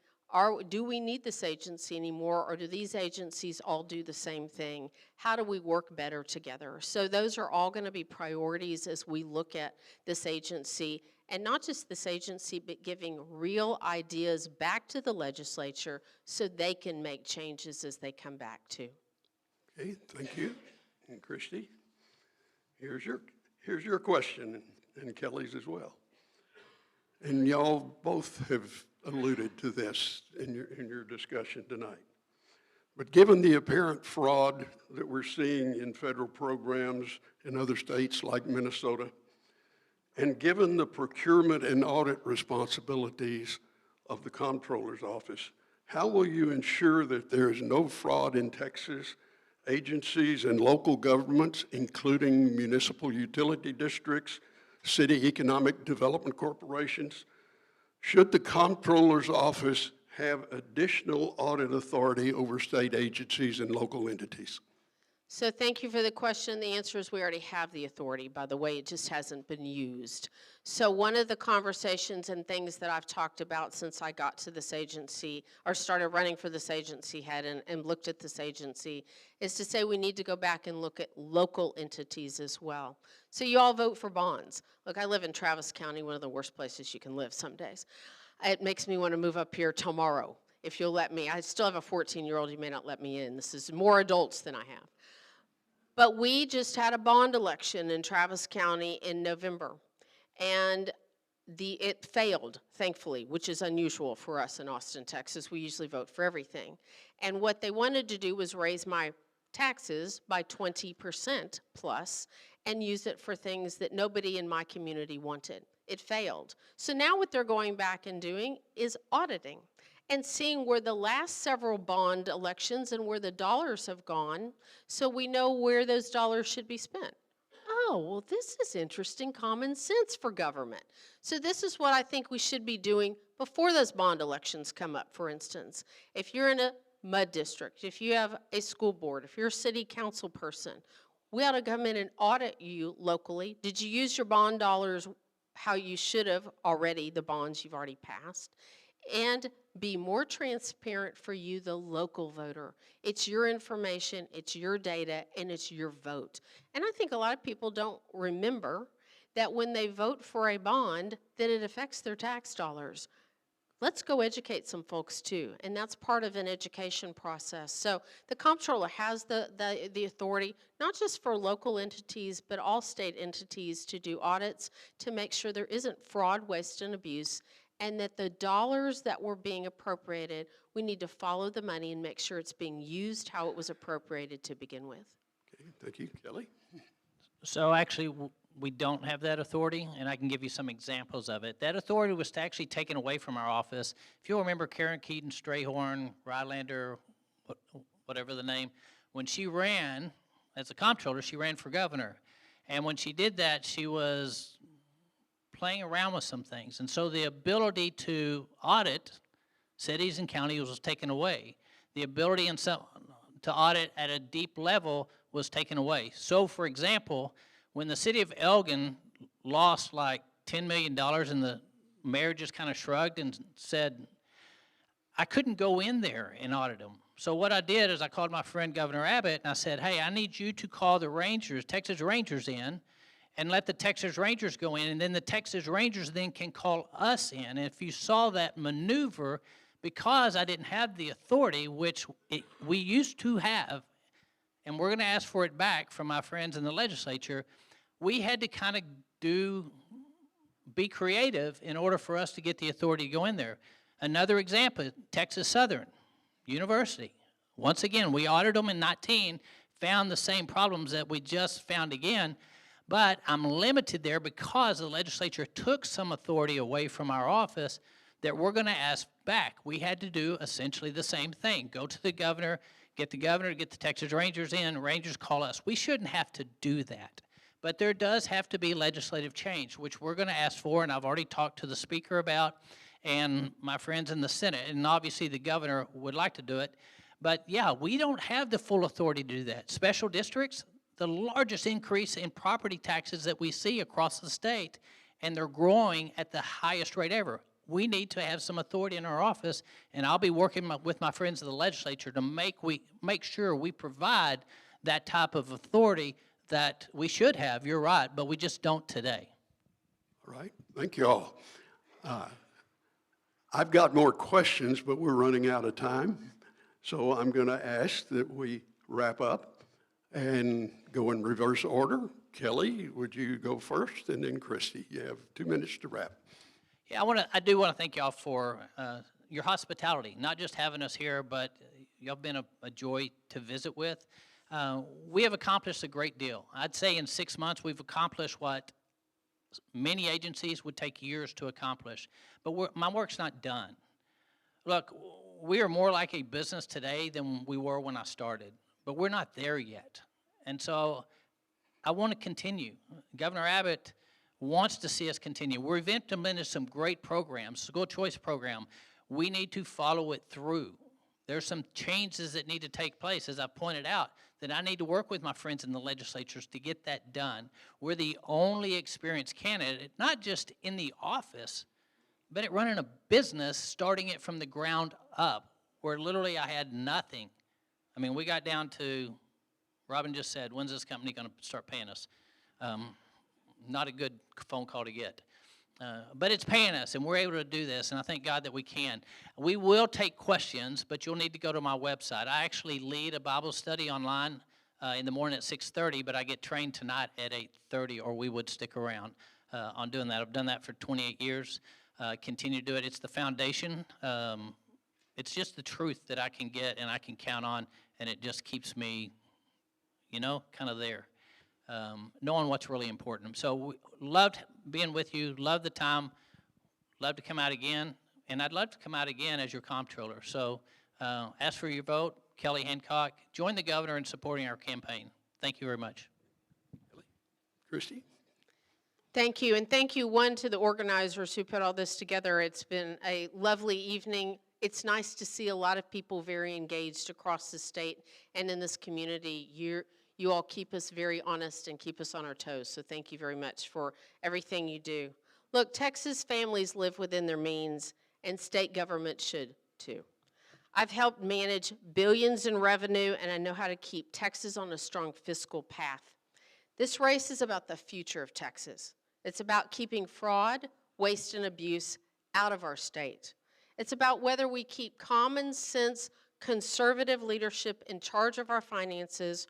Do we need this agency anymore, or do these agencies all do the same thing? How do we work better together? So those are all going to be priorities as we look at this agency, and not just this agency, but giving real ideas back to the legislature so they can make changes as they come back too. Okay, thank you. And Christi, here's your question, and Kelly's as well. And y'all both have alluded to this in your discussion tonight. But given the apparent fraud that we're seeing in federal programs in other states like Minnesota, and given the procurement and audit responsibilities of the Comptroller's office, how will you ensure that there is no fraud in Texas agencies and local governments, including municipal utility districts, city economic development corporations? Should the Comptroller's office have additional audit authority over state agencies and local entities? So thank you for the question. The answer is we already have the authority. By the way, it just hasn't been used. So one of the conversations and things that I've talked about since I got to this agency, or started running for this agency head and looked at this agency, is to say we need to go back and look at local entities as well. So you all vote for bonds. Look, I live in Travis County, one of the worst places you can live some days. It makes me want to move up here tomorrow, if you'll let me. I still have a 14-year-old, you may not let me in. This is more adults than I have. But we just had a bond election in Travis County in November, and it failed, thankfully, which is unusual for us in Austin, Texas. We usually vote for everything. And what they wanted to do was raise my taxes by 20% plus and use it for things that nobody in my community wanted. It failed. So now what they're going back and doing is auditing and seeing where the last several bond elections and where the dollars have gone, so we know where those dollars should be spent. Oh, well, this is interesting common sense for government. So this is what I think we should be doing before those bond elections come up, for instance. If you're in a MUD district, if you have a school board, if you're a city council person, we ought to come in and audit you locally. Did you use your bond dollars how you should have already, the bonds you've already passed? And be more transparent for you, the local voter. It's your information, it's your data, and it's your vote. And I think a lot of people don't remember that when they vote for a bond, that it affects their tax dollars. Let's go educate some folks too, and that's part of an education process. So the Comptroller has the authority, not just for local entities, but all state entities to do audits to make sure there isn't fraud, waste, and abuse, and that the dollars that were being appropriated, we need to follow the money and make sure it's being used how it was appropriated to begin with. Okay, thank you. Kelly? So actually, we don't have that authority, and I can give you some examples of it. That authority was actually taken away from our office. If you'll remember Karen Keaton Strayhorn, Rylander, whatever the name, when she ran as a comptroller, she ran for governor. And when she did that, she was playing around with some things. And so the ability to audit cities and counties was taken away. The ability to audit at a deep level was taken away. So, for example, when the city of Elgin lost like $10 million and the mayor just kind of shrugged and said, I couldn't go in there and audit them. So what I did is I called my friend Governor Abbott and I said, hey, I need you to call the Rangers, Texas Rangers in, and let the Texas Rangers go in, and then the Texas Rangers then can call us in. And if you saw that maneuver, because I didn't have the authority, which we used to have, and we're going to ask for it back from my friends in the legislature, we had to kind of be creative in order for us to get the authority to go in there. Another example, Texas Southern University. Once again, we audited them in 19, found the same problems that we just found again, But I'm limited there because the legislature took some authority away from our office that we're going to ask back. We had to do essentially the same thing. Go to the governor, get the Texas Rangers in, Rangers call us. We shouldn't have to do that. But there does have to be legislative change, which we're going to ask for, and I've already talked to the Speaker about, and my friends in the Senate, and obviously the governor would like to do it. But yeah, we don't have the full authority to do that. Special districts, the largest increase in property taxes that we see across the state, and they're growing at the highest rate ever. We need to have some authority in our office, and I'll be working with my friends in the legislature to make sure we provide that type of authority that we should have, you're right, but we just don't today. All right, thank you all. I've got more questions, but we're running out of time. So I'm going to ask that we wrap up and go in reverse order. Kelly, would you go first? And then Christi, you have 2 minutes to wrap. Yeah, I do want to thank y'all for your hospitality, not just having us here, but y'all been a joy to visit with. We have accomplished a great deal. I'd say in 6 months we've accomplished what many agencies would take years to accomplish. But my work's not done. Look, we are more like a business today than we were when I started, but we're not there yet. And so I want to continue. Governor Abbott wants to see us continue. We've implemented some great programs, school choice program. We need to follow it through. There's some changes that need to take place, as I pointed out, that I need to work with my friends in the legislatures to get that done. We're the only experienced candidate, not just in the office, but at running a business, starting it from the ground up, where literally I had nothing. I mean, we got down to, Robin just said, when's this company going to start paying us? Not a good phone call to get. But it's paying us, and we're able to do this, and I thank God that we can. We will take questions, but you'll need to go to my website. I actually lead a Bible study online in the morning at 6:30, but I get trained tonight at 8:30, or we would stick around on doing that. I've done that for 28 years, continue to do it. It's the foundation. It's just the truth that I can get and I can count on, and it just keeps me, kind of there. Knowing what's really important. So loved being with you, loved the time, love to come out again, and I'd love to come out again as your comptroller. So ask for your vote. Kelly Hancock, join the governor in supporting our campaign. Thank you very much. Christi? Thank you, and thank you, one, to the organizers who put all this together. It's been a lovely evening. It's nice to see a lot of people very engaged across the state and in this community. You all keep us very honest and keep us on our toes, so thank you very much for everything you do. Look, Texas families live within their means, and state government should too. I've helped manage billions in revenue, and I know how to keep Texas on a strong fiscal path. This race is about the future of Texas. It's about keeping fraud, waste, and abuse out of our state. It's about whether we keep common sense, conservative leadership in charge of our finances,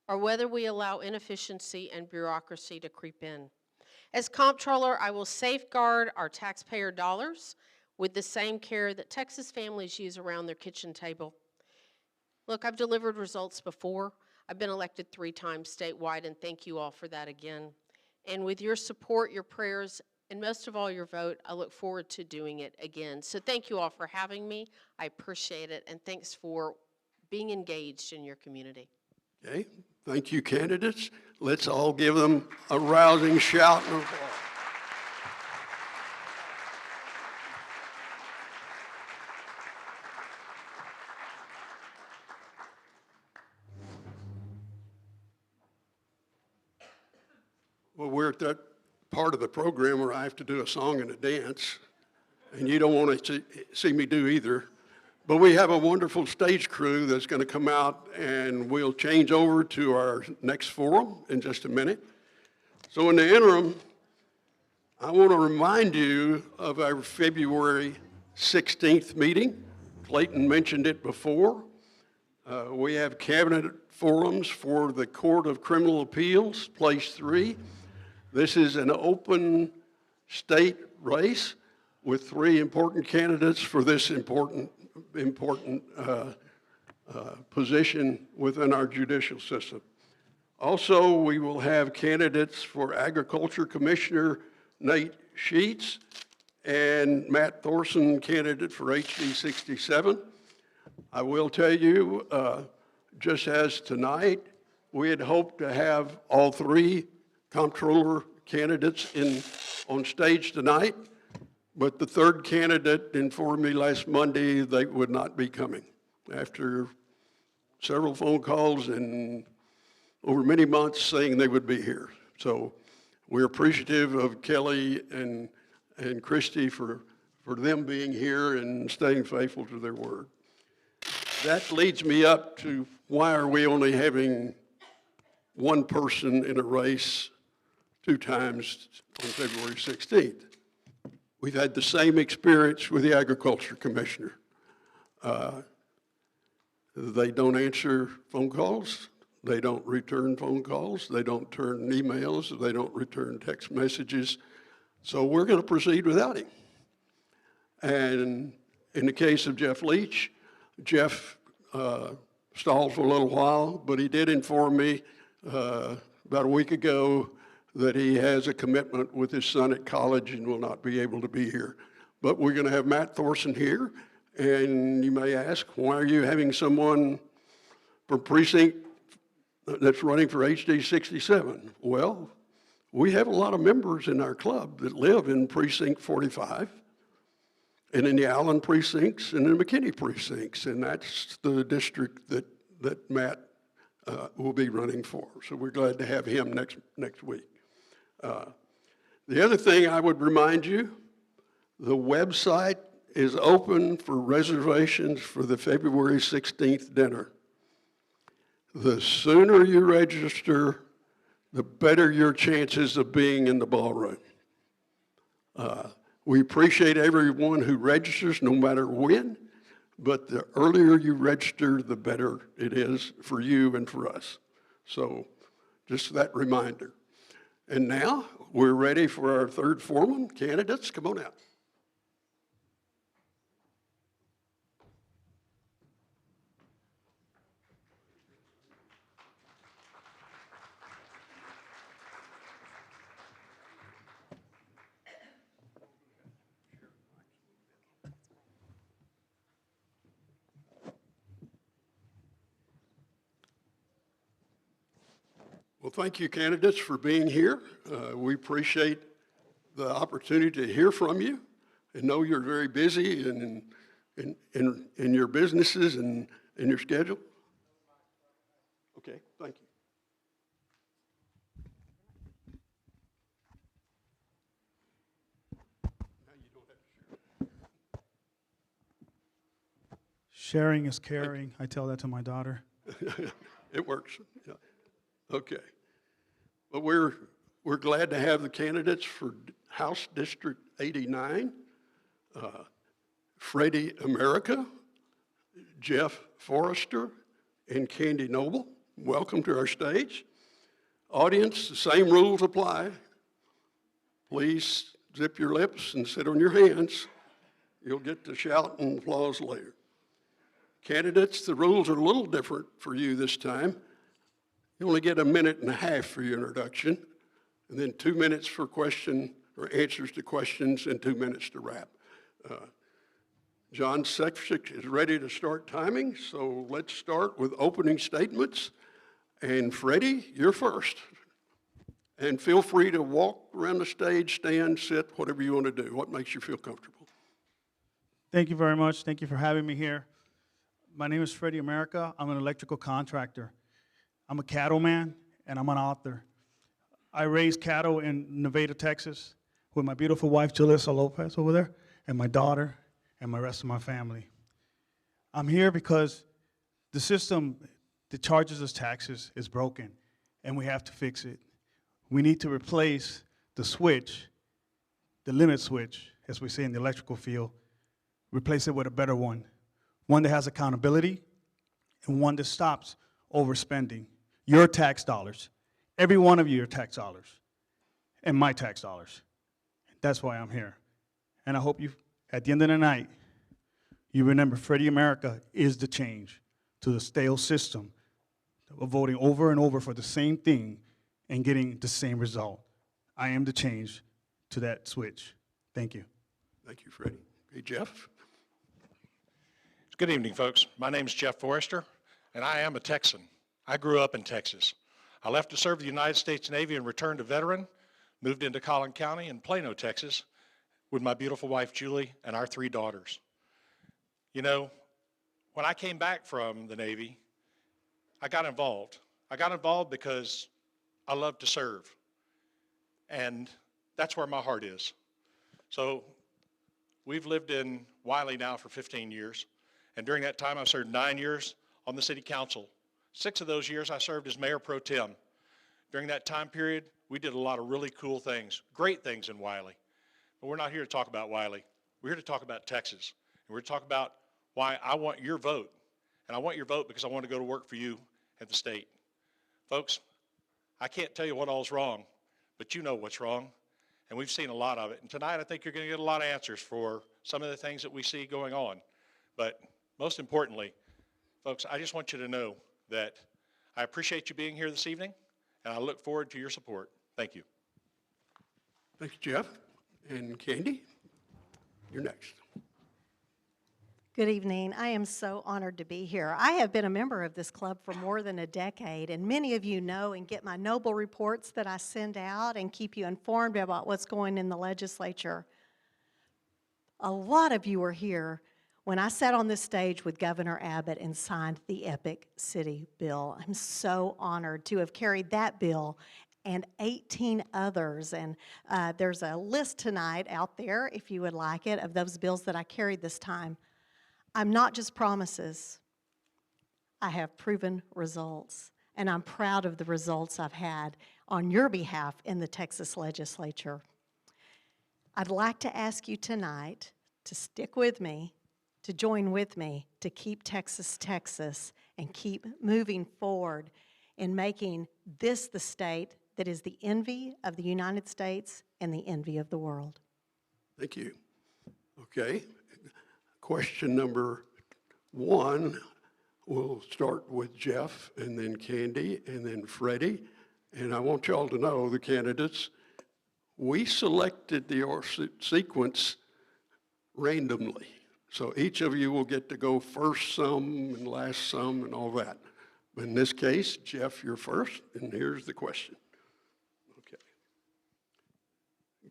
or whether we allow inefficiency and bureaucracy to creep in. As comptroller, I will safeguard our taxpayer dollars with the same care that Texas families use around their kitchen table. Look, I've delivered results before. I've been elected 3 times statewide, and thank you all for that again. And with your support, your prayers, and most of all your vote, I look forward to doing it again. So thank you all for having me. I appreciate it, and thanks for being engaged in your community. Okay, thank you, candidates. Let's all give them a rousing shout and applause. Well, we're at that part of the program where I have to do a song and a dance, and you don't want to see me do either. But we have a wonderful stage crew that's going to come out, and we'll change over to our next forum in just a minute. So in the interim, I want to remind you of our February 16th meeting. Clayton mentioned it before. We have cabinet forums for the Court of Criminal Appeals, Place 3. This is an open state race with 3 important candidates for this important position within our judicial system. Also, we will have candidates for Agriculture Commissioner Nate Sheets and Matt Thorson, candidate for HD 67. I will tell you, just as tonight, we had hoped to have all three comptroller candidates on stage tonight, but the third candidate informed me last Monday they would not be coming after several phone calls and over many months saying they would be here. So we're appreciative of Kelly and Christi for them being here and staying faithful to their word. That leads me up to why are we only having one person in a race 2 times on February 16th? We've had the same experience with the Agriculture Commissioner. They don't answer phone calls. They don't return phone calls. They don't turn emails. They don't return text messages. So we're going to proceed without him. And in the case of Jeff Leach, Jeff stalled for a little while, but he did inform me about a week ago that he has a commitment with his son at college and will not be able to be here. But we're going to have Matt Thorson here, and you may ask, why are you having someone from precinct that's running for HD 67? Well, we have a lot of members in our club that live in precinct 45 and in the Allen precincts and in the McKinney precincts, and that's the district that Matt will be running for. So we're glad to have him next week. The other thing I would remind you, the website is open for reservations for the February 16th dinner. The sooner you register, the better your chances of being in the ballroom. We appreciate everyone who registers, no matter when, but the earlier you register, the better it is for you and for us. So just that reminder. And now we're ready for our third foreman. Candidates, come on out. Well, thank you, candidates, for being here. We appreciate the opportunity to hear from you and know you're very busy in your businesses and in your schedule. Okay, thank you. Sharing is caring. I tell that to my daughter. It works. Yeah. Okay. But we're glad to have the candidates for House District 89, Freddie America, Jeff Forrester, and Candy Noble. Welcome to our stage. Audience, the same rules apply. Please zip your lips and sit on your hands. You'll get to shout and applause later. Candidates, the rules are a little different for you this time. You only get 1.5 minutes for your introduction, and then 2 minutes for question or answers to questions and 2 minutes to wrap. John Sefcik is ready to start timing, so let's start with opening statements. And Freddie, you're first. And feel free to walk around the stage, stand, sit, whatever you want to do. What makes you feel comfortable? Thank you very much. Thank you for having me here. My name is Freddie America. I'm an electrical contractor. I'm a cattleman, and I'm an author. I raise cattle in Nevada, Texas, with my beautiful wife, Julissa Lopez, over there, and my daughter, and my rest of my family. I'm here because the system that charges us taxes is broken, and we have to fix it. We need to replace the switch, the limit switch, as we say in the electrical field, replace it with a better one that has accountability, and one that stops overspending your tax dollars, every one of your tax dollars, and my tax dollars. That's why I'm here. And I hope you, at the end of the night, you remember Freddie America is the change to the stale system of voting over and over for the same thing and getting the same result. I am the change to that switch. Thank you. Thank you, Freddie. Okay, Jeff? Good evening, folks. My name is Jeff Forrester, and I am a Texan. I grew up in Texas. I left to serve the United States Navy and returned a veteran, moved into Collin County in Plano, Texas, with my beautiful wife, Julie, and our 3 daughters. You know, when I came back from the Navy, I got involved. I got involved because I love to serve, and that's where my heart is. So we've lived in Wiley now for 15 years, and during that time I served 9 years on the city council. 6 of those years I served as mayor pro tem. During that time period, we did a lot of really cool things, great things in Wiley. But we're not here to talk about Wiley. We're here to talk about Texas. And we're here to talk about why I want your vote. And I want your vote because I want to go to work for you at the state. Folks, I can't tell you what all's wrong, but you know what's wrong. And we've seen a lot of it. And tonight I think you're going to get a lot of answers for some of the things that we see going on. But most importantly, folks, I just want you to know that I appreciate you being here this evening, and I look forward to your support. Thank you. Thanks, Jeff. And Candy, you're next. Good evening. I am so honored to be here. I have been a member of this club for more than a decade, and many of you know and get my noble reports that I send out and keep you informed about what's going in the legislature. A lot of you were here when I sat on this stage with Governor Abbott and signed the Epic City Bill. I'm so honored to have carried that bill and 18 others. And there's a list tonight out there, if you would like it, of those bills that I carried this time. I'm not just promises. I have proven results. And I'm proud of the results I've had on your behalf in the Texas legislature. I'd like to ask you tonight to stick with me, to join with me, to keep Texas, Texas, and keep moving forward in making this the state that is the envy of the United States and the envy of the world. Thank you. Okay. Question number 1, we'll start with Jeff, and then Candy, and then Freddie. And I want y'all to know, the candidates, we selected the sequence randomly. So each of you will get to go first some and last some and all that. But in this case, Jeff, you're first, and here's the question. Okay.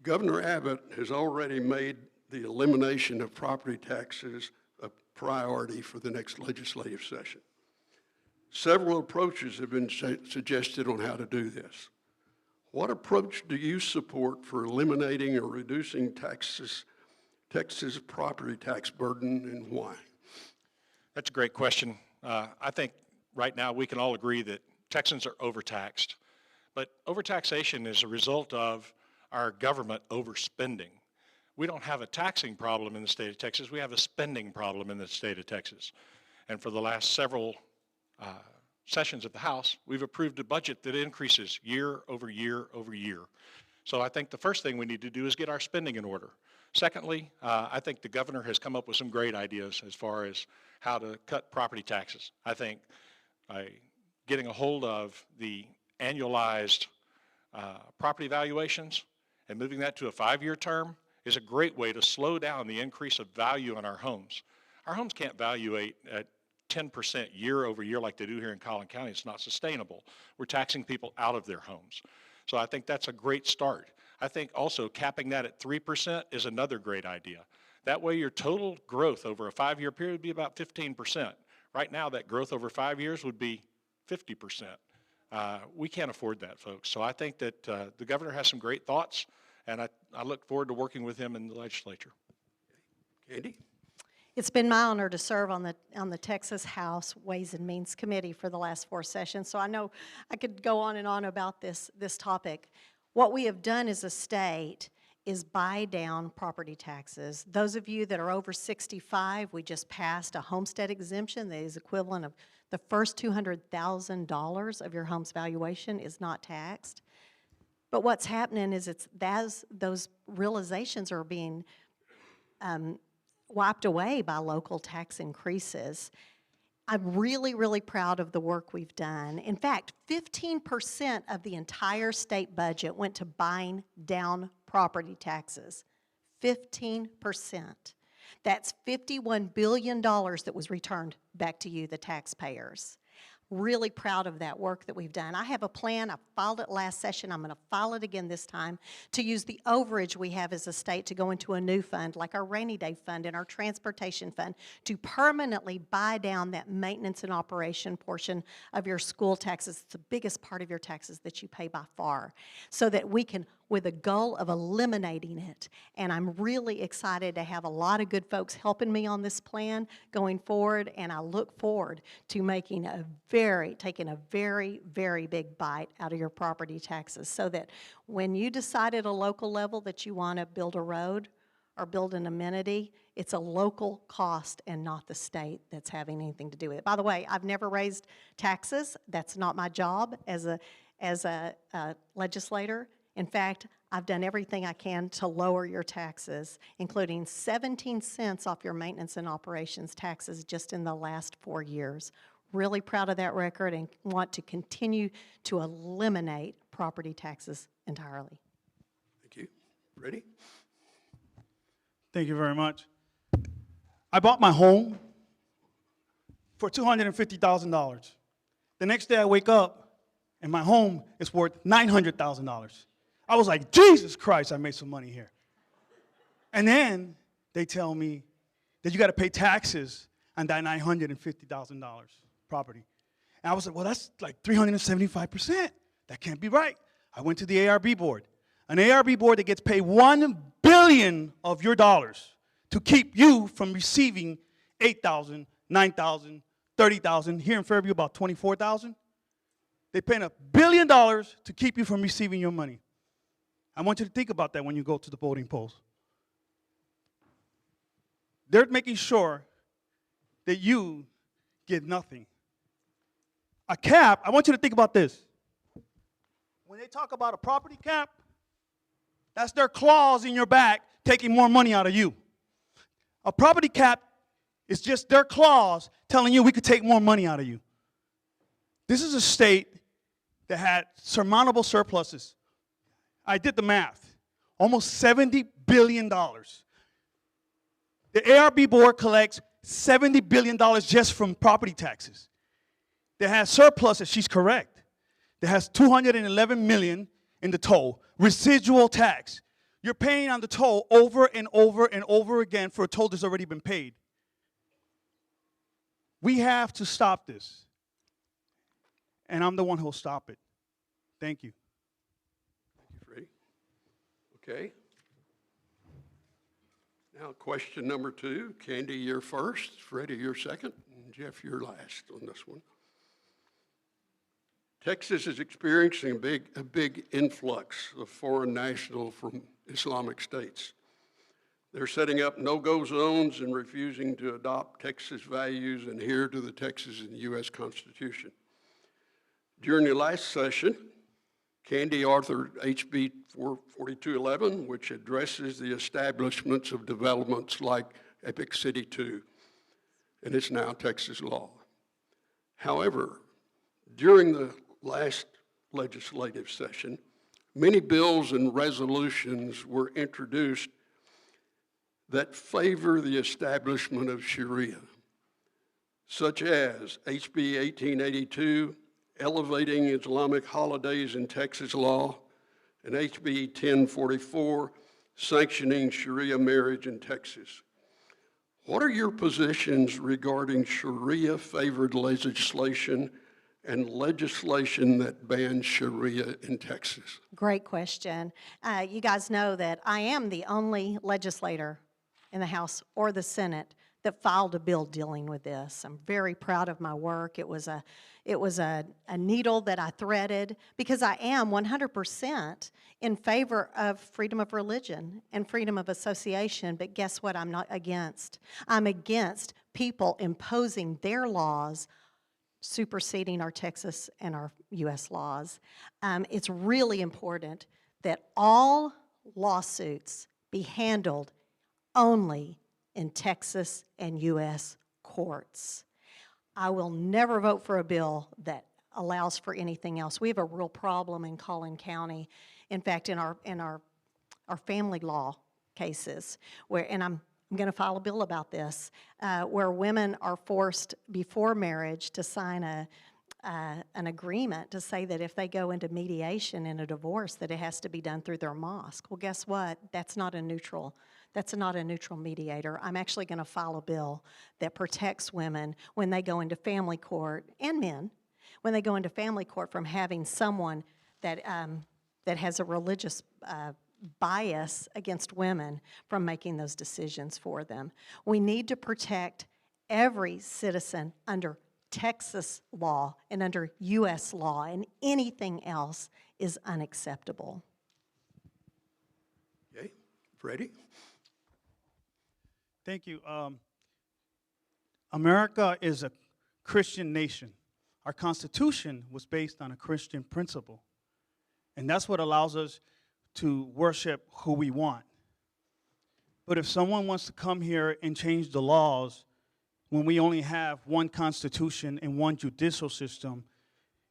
Governor Abbott has already made the elimination of property taxes a priority for the next legislative session. Several approaches have been suggested on how to do this. What approach do you support for eliminating or reducing Texas property tax burden, and why? That's a great question. I think right now we can all agree that Texans are overtaxed. But overtaxation is a result of our government overspending. We don't have a taxing problem in the state of Texas. We have a spending problem in the state of Texas. And for the last several sessions of the House, we've approved a budget that increases year over year over year. So I think the first thing we need to do is get our spending in order. Secondly, I think the governor has come up with some great ideas as far as how to cut property taxes. I think getting a hold of the annualized property valuations and moving that to a 5-year term is a great way to slow down the increase of value in our homes. Our homes can't valuate at 10% year over year like they do here in Collin County. It's not sustainable. We're taxing people out of their homes. So I think that's a great start. I think also capping that at 3% is another great idea. That way your total growth over a 5-year period would be about 15%. Right now that growth over 5 years would be 50%. We can't afford that, folks. So I think that the governor has some great thoughts, and I look forward to working with him in the legislature. Candy? It's been my honor to serve on the Texas House Ways and Means Committee for the last 4 sessions, so I know I could go on and on about this topic. What we have done as a state is buy down property taxes. Those of you that are over 65, we just passed a homestead exemption that is equivalent of the first $200,000 of your home's valuation is not taxed. But what's happening is those realizations are being wiped away by local tax increases. I'm really, really proud of the work we've done. In fact, 15% of the entire state budget went to buying down property taxes. 15%. That's $51 billion that was returned back to you, the taxpayers. Really proud of that work that we've done. I have a plan. I filed it last session. I'm going to file it again this time to use the overage we have as a state to go into a new fund, like our rainy day fund and our transportation fund, to permanently buy down that maintenance and operation portion of your school taxes. It's the biggest part of your taxes that you pay by far, so that we can, with a goal of eliminating it. And I'm really excited to have a lot of good folks helping me on this plan going forward, and I look forward to taking a very, very big bite out of your property taxes, so that when you decide at a local level that you want to build a road or build an amenity, it's a local cost and not the state that's having anything to do with it. By the way, I've never raised taxes. That's not my job as a legislator. In fact, I've done everything I can to lower your taxes, including 17 cents off your maintenance and operations taxes just in the last 4 years. Really proud of that record and want to continue to eliminate property taxes entirely. Thank you. Freddie? Thank you very much. I bought my home for $250,000. The next day I wake up and my home is worth $900,000. I was like, Jesus Christ, I made some money here. And then they tell me that you got to pay taxes on that $950,000 property. And I was like, well, that's like 375%. That can't be right. I went to the ARB board. An ARB board that gets paid $1 billion of your dollars to keep you from receiving $8,000, $9,000, $30,000. Here in Fairview, about $24,000. They're paying $1 billion to keep you from receiving your money. I want you to think about that when you go to the voting polls. They're making sure that you get nothing. A cap, I want you to think about this. When they talk about a property cap, that's their claws in your back taking more money out of you. A property cap is just their claws telling you we could take more money out of you. This is a state that had surmountable surpluses. I did the math. Almost $70 billion. The ARB board collects $70 billion just from property taxes. That has surpluses, she's correct. That has $211 million in the toll. Residual tax. You're paying on the toll over and over and over again for a toll that's already been paid. We have to stop this. And I'm the one who'll stop it. Thank you. Okay. Now, question number 2. Candy, you're first. Freddie, you're second. And Jeff, you're last on this one. Texas is experiencing a big influx of foreign nationals from Islamic states. They're setting up no-go zones and refusing to adopt Texas values and adhere to the Texas and U.S. Constitution. During the last session, Candy authored HB 4211, which addresses the establishments of developments like Epic City 2, and it's now Texas law. However, during the last legislative session, many bills and resolutions were introduced that favor the establishment of Sharia, such as HB 1882, elevating Islamic holidays in Texas law, and HB 1044, sanctioning Sharia marriage in Texas. What are your positions regarding Sharia-favored legislation and legislation that bans Sharia in Texas? Great question. You guys know that I am the only legislator in the House or the Senate that filed a bill dealing with this. I'm very proud of my work. It was a needle that I threaded because I am 100% in favor of freedom of religion and freedom of association, but guess what I'm not against? I'm against people imposing their laws superseding our Texas and our U.S. laws. It's really important that all lawsuits be handled only in Texas and U.S. courts. I will never vote for a bill that allows for anything else. We have a real problem in Collin County. In fact, in our family law cases, where, and I'm going to file a bill about this, where women are forced before marriage to sign an agreement to say that if they go into mediation in a divorce, that it has to be done through their mosque. Well, guess what? That's not a neutral mediator. I'm actually going to file a bill that protects women when they go into family court, and men, when they go into family court, from having someone that has a religious bias against women from making those decisions for them. We need to protect every citizen under Texas law and under U.S. law, and anything else is unacceptable. Okay, Freddie? Thank you. America is a Christian nation. Our Constitution was based on a Christian principle, and that's what allows us to worship who we want. But if someone wants to come here and change the laws when we only have one Constitution and one judicial system,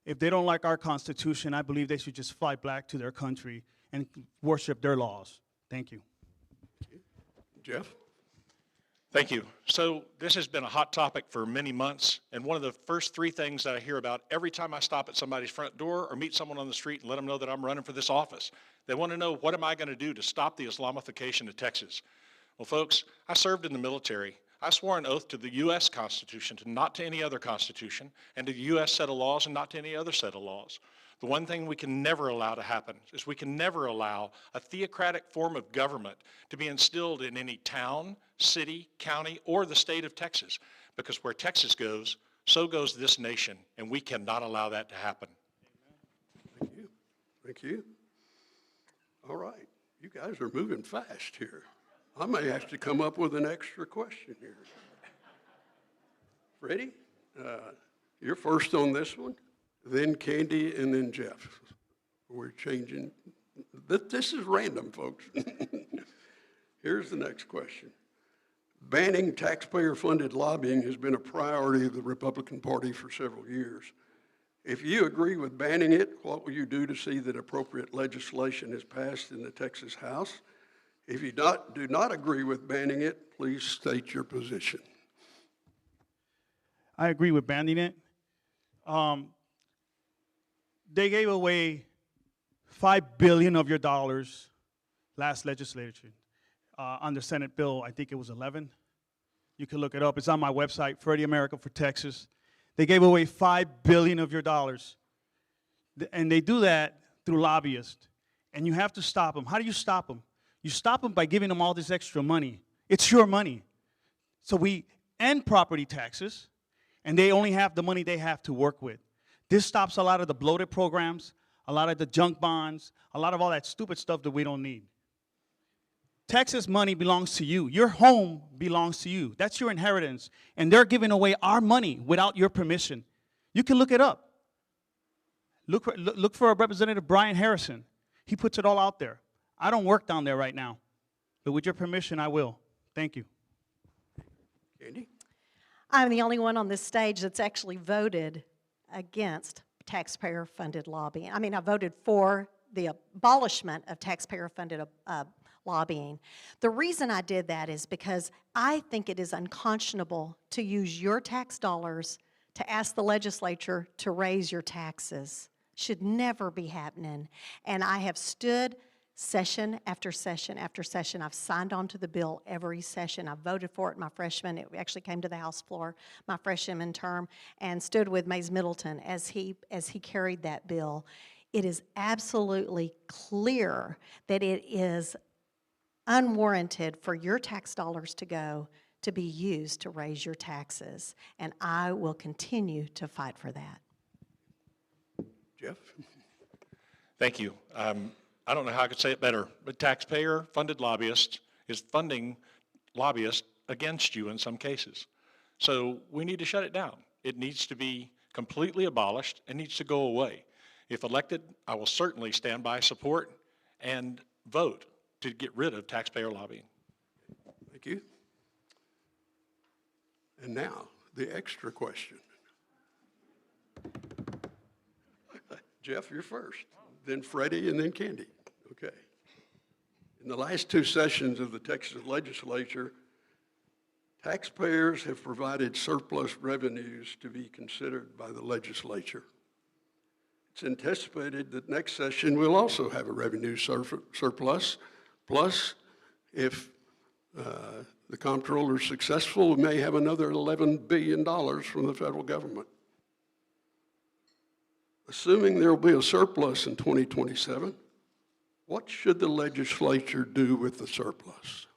if they don't like our Constitution, I believe they should just fly back to their country and worship their laws. Thank you. Jeff? Thank you. So this has been a hot topic for many months, and one of the first three things that I hear about every time I stop at somebody's front door or meet someone on the street and let them know that I'm running for this office, they want to know, what am I going to do to stop the Islamification of Texas? Well, folks, I served in the military. I swore an oath to the U.S. Constitution, not to any other constitution, and to the U.S. set of laws and not to any other set of laws. The one thing we can never allow to happen is we can never allow a theocratic form of government to be instilled in any town, city, county, or the state of Texas, because where Texas goes, so goes this nation, and we cannot allow that to happen. Thank you. Thank you. All right. You guys are moving fast here. I may have to come up with an extra question here. Freddie, you're first on this one, then Candy, and then Jeff. We're changing. This is random, folks. Here's the next question. Banning taxpayer-funded lobbying has been a priority of the Republican Party for several years. If you agree with banning it, what will you do to see that appropriate legislation is passed in the Texas House? If you do not agree with banning it, please state your position. I agree with banning it. They gave away $5 billion of your dollars last legislature under Senate Bill, I think it was 11. You can look it up. It's on my website, Freddie America for Texas. They gave away $5 billion of your dollars. And they do that through lobbyists. And you have to stop them. How do you stop them? You stop them by giving them all this extra money. It's your money. So we end property taxes, and they only have the money they have to work with. This stops a lot of the bloated programs, a lot of the junk bonds, a lot of all that stupid stuff that we don't need. Texas money belongs to you. Your home belongs to you. That's your inheritance. And they're giving away our money without your permission. You can look it up. Look for Representative Brian Harrison. He puts it all out there. I don't work down there right now, but with your permission, I will. Thank you. Candy? I'm the only one on this stage that's actually voted against taxpayer-funded lobbying. I mean, I voted for the abolishment of taxpayer-funded lobbying. The reason I did that is because I think it is unconscionable to use your tax dollars to ask the legislature to raise your taxes. Should never be happening. And I have stood session after session after session. I've signed on to the bill every session. I voted for it my freshman. It actually came to the House floor my freshman term, and stood with Mays Middleton as he carried that bill. It is absolutely clear that it is unwarranted for your tax dollars to be used to raise your taxes, and I will continue to fight for that. Jeff? Thank you. I don't know how I could say it better, but taxpayer-funded lobbyists is funding lobbyists against you in some cases. So we need to shut it down. It needs to be completely abolished and needs to go away. If elected, I will certainly stand by, support, and vote to get rid of taxpayer lobbying. Thank you. And now, the extra question. Jeff, you're first, then Freddie, and then Candy. Okay. In the last two sessions of the Texas legislature, taxpayers have provided surplus revenues to be considered by the legislature. It's anticipated that next session we'll also have a revenue surplus. Plus, if the comptroller is successful, we may have another $11 billion from the federal government. Assuming there will be a surplus in 2027, what should the legislature do with the surplus?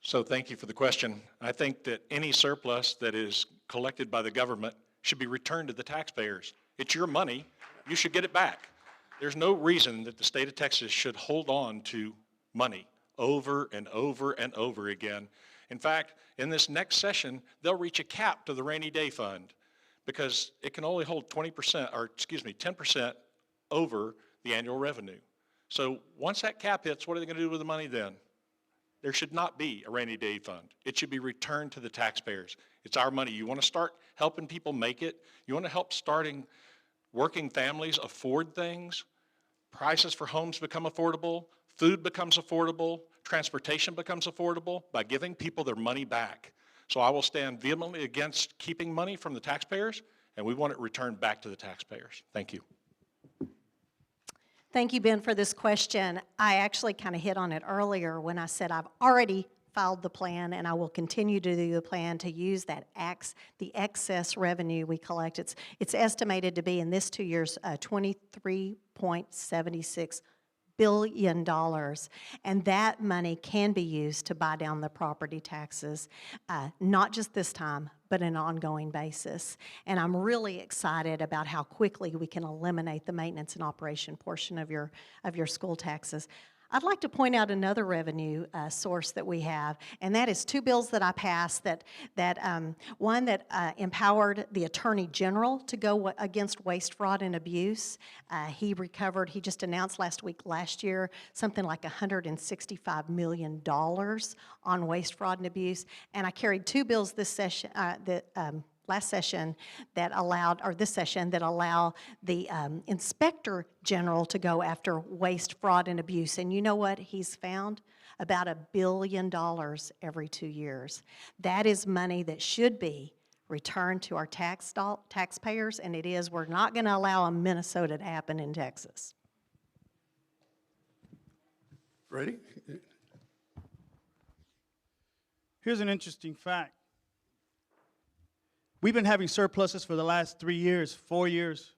So thank you for the question. I think that any surplus that is collected by the government should be returned to the taxpayers. It's your money. You should get it back. There's no reason that the state of Texas should hold on to money over and over and over again. In fact, in this next session, they'll reach a cap to the rainy day fund because it can only hold 10% over the annual revenue. So once that cap hits, what are they going to do with the money then? There should not be a rainy day fund. It should be returned to the taxpayers. It's our money. You want to start helping people make it? You want to help working families afford things? Prices for homes become affordable, food becomes affordable, transportation becomes affordable by giving people their money back. So I will stand vehemently against keeping money from the taxpayers, and we want it returned back to the taxpayers. Thank you. Thank you, Ben, for this question. I actually kind of hit on it earlier when I said I've already filed the plan, and I will continue to do the plan to use that the excess revenue we collect. It's estimated to be in this 2 years $23.76 billion, and that money can be used to buy down the property taxes, not just this time, but an ongoing basis. And I'm really excited about how quickly we can eliminate the maintenance and operation portion of your school taxes. I'd like to point out another revenue source that we have, and that is two bills that I passed one that empowered the Attorney General to go against waste, fraud, and abuse. He just announced last year, something like $165 million on waste, fraud, and abuse. And I carried two bills this session, last session that allowed, or this session, that allow the Inspector General to go after waste, fraud, and abuse. And you know what he's found? About $1 billion every 2 years. That is money that should be returned to our taxpayers, and it is. We're not going to allow a Minnesota to happen in Texas. Freddie? Here's an interesting fact. We've been having surpluses for the last 3 years, 4 years,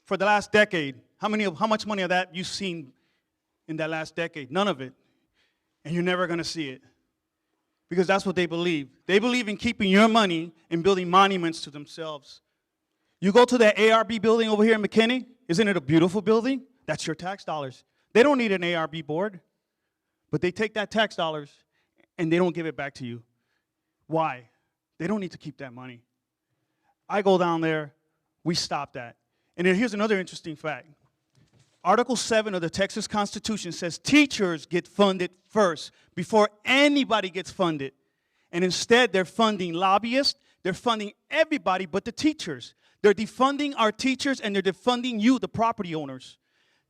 for the last decade. How much money of that you've seen in that last decade? None of it. And you're never going to see it. Because that's what they believe. They believe in keeping your money and building monuments to themselves. You go to that ARB building over here in McKinney, isn't it a beautiful building? That's your tax dollars. They don't need an ARB board, but they take that tax dollars and they don't give it back to you. Why? They don't need to keep that money. I go down there, we stop that. And then here's another interesting fact. Article 7 of the Texas Constitution says teachers get funded first before anybody gets funded. And instead, they're funding lobbyists, they're funding everybody but the teachers. They're defunding our teachers and they're defunding you, the property owners.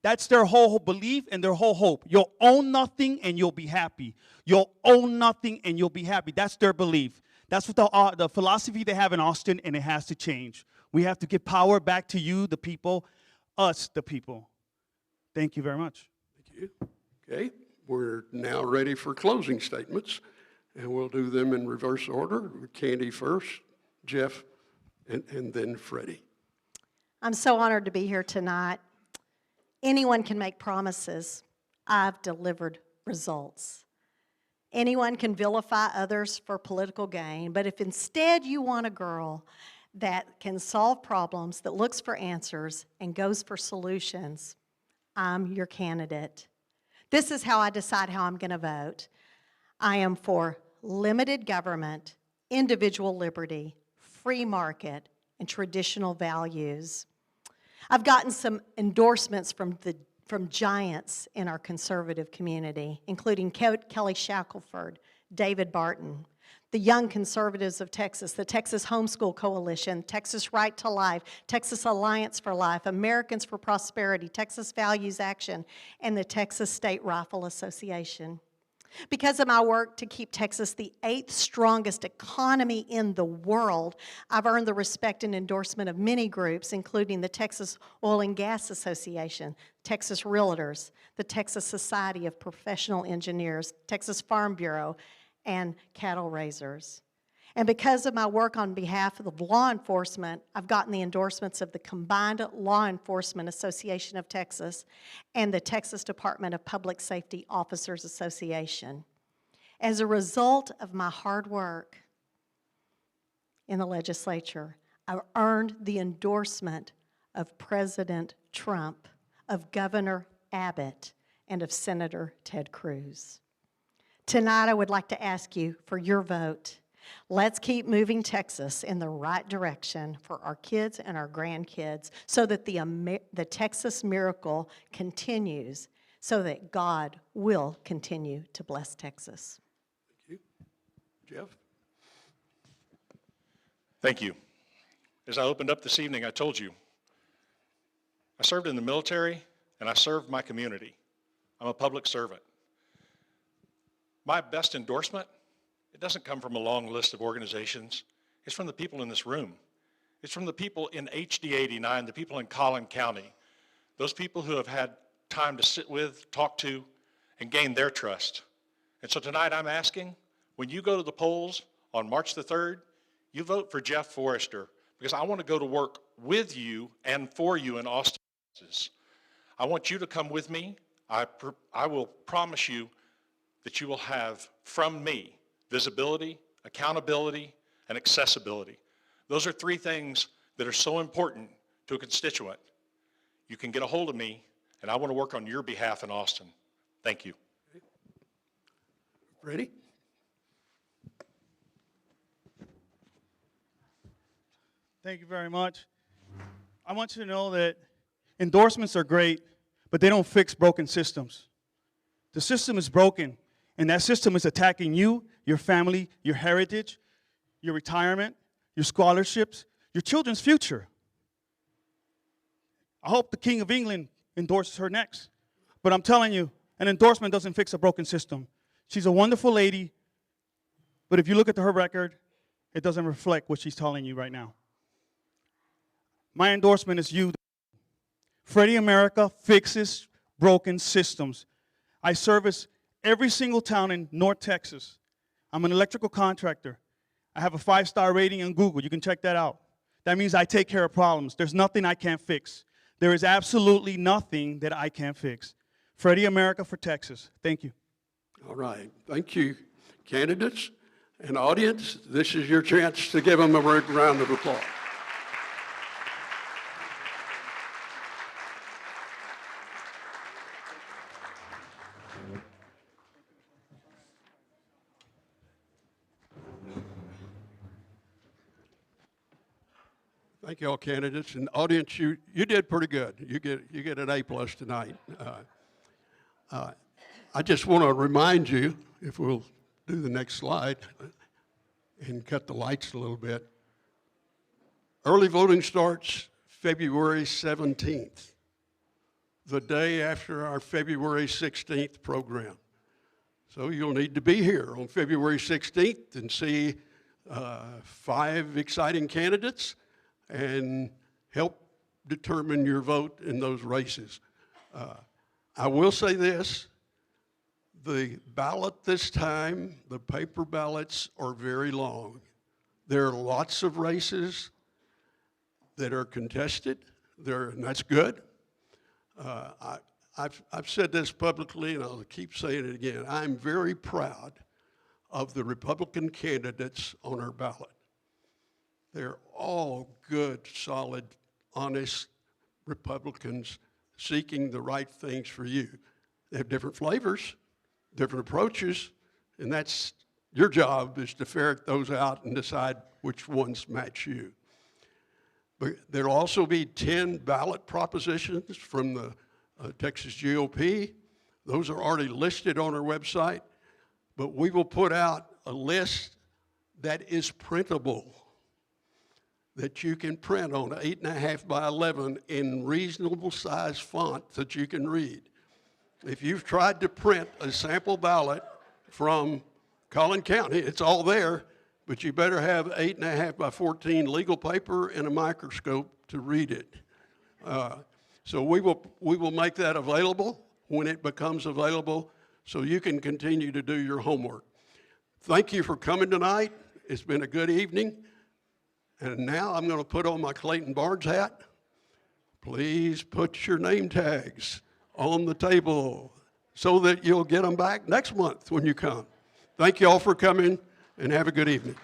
That's their whole belief and their whole hope. You'll own nothing and you'll be happy. You'll own nothing and you'll be happy. That's their belief. That's what the philosophy they have in Austin, and it has to change. We have to give power back to you, the people, us, the people. Thank you very much. Thank you. Okay, we're now ready for closing statements, and we'll do them in reverse order. Candy first, Jeff, and then Freddie. I'm so honored to be here tonight. Anyone can make promises. I've delivered results. Anyone can vilify others for political gain, but if instead you want a girl that can solve problems, that looks for answers, and goes for solutions, I'm your candidate. This is how I decide how I'm going to vote. I am for limited government, individual liberty, free market, and traditional values. I've gotten some endorsements from giants in our conservative community, including Kelly Shackelford, David Barton. the Young Conservatives of Texas, the Texas Homeschool Coalition, Texas Right to Life, Texas Alliance for Life, Americans for Prosperity, Texas Values Action, and the Texas State Rifle Association. Because of my work to keep Texas the 8th strongest economy in the world, I've earned the respect and endorsement of many groups, including the Texas Oil and Gas Association, Texas Realtors, the Texas Society of Professional Engineers, Texas Farm Bureau, and cattle raisers. And because of my work on behalf of the law enforcement, I've gotten the endorsements of the Combined Law Enforcement Association of Texas and the Texas Department of Public Safety Officers Association. As a result of my hard work in the legislature, I've earned the endorsement of President Trump, of Governor Abbott, and of Senator Ted Cruz. Tonight, I would like to ask you for your vote. Let's keep moving Texas in the right direction for our kids and our grandkids so that the Texas miracle continues, so that God will continue to bless Texas. Thank you. Jeff? Thank you. As I opened up this evening, I told you, I served in the military and I served my community. I'm a public servant. My best endorsement, it doesn't come from a long list of organizations. It's from the people in this room. It's from the people in HD 89, the people in Collin County, those people who have had time to sit with, talk to, and gain their trust. And so tonight I'm asking, when you go to the polls on March the 3rd, you vote for Jeff Forrester, because I want to go to work with you and for you in Austin, Texas. I want you to come with me. I will promise you that you will have from me visibility, accountability, and accessibility. Those are 3 things that are so important to a constituent. You can get a hold of me, and I want to work on your behalf in Austin. Thank you. Freddie? Thank you very much. I want you to know that endorsements are great, but they don't fix broken systems. The system is broken, and that system is attacking you, your family, your heritage, your retirement, your scholarships, your children's future. I hope the King of England endorses her next. But I'm telling you, an endorsement doesn't fix a broken system. She's a wonderful lady, but if you look at her record, it doesn't reflect what she's telling you right now. My endorsement is you. Freddie America fixes broken systems. I service every single town in North Texas. I'm an electrical contractor. I have a 5-star rating on Google. You can check that out. That means I take care of problems. There's nothing I can't fix. There is absolutely nothing that I can't fix. Freddie America for Texas. Thank you. All right. Thank you, candidates and audience. This is your chance to give them a round of applause. Thank you all candidates and audience. You did pretty good. You get an A+ tonight. I just want to remind you, if we'll do the next slide and cut the lights a little bit. Early voting starts February 17th, the day after our February 16th program. So you'll need to be here on February 16th and see 5 exciting candidates and help determine your vote in those races. I will say this, the ballot this time, the paper ballots are very long. There are lots of races that are contested, and that's good. I've said this publicly and I'll keep saying it again. I'm very proud of the Republican candidates on our ballot. They're all good, solid, honest Republicans seeking the right things for you. They have different flavors, different approaches, and that's your job, is to ferret those out and decide which ones match you. But there'll also be 10 ballot propositions from the Texas GOP. Those are already listed on our website, but we will put out a list that is printable, that you can print on 8.5 by 11 in reasonable size font that you can read. If you've tried to print a sample ballot from Collin County, it's all there, but you better have 8.5 by 14 legal paper and a microscope to read it. So we will make that available when it becomes available so you can continue to do your homework. Thank you for coming tonight. It's been a good evening. And now I'm going to put on my Clayton Barnes hat. Please put your name tags on the table so that you'll get them back next month when you come. Thank you all for coming, and have a good evening.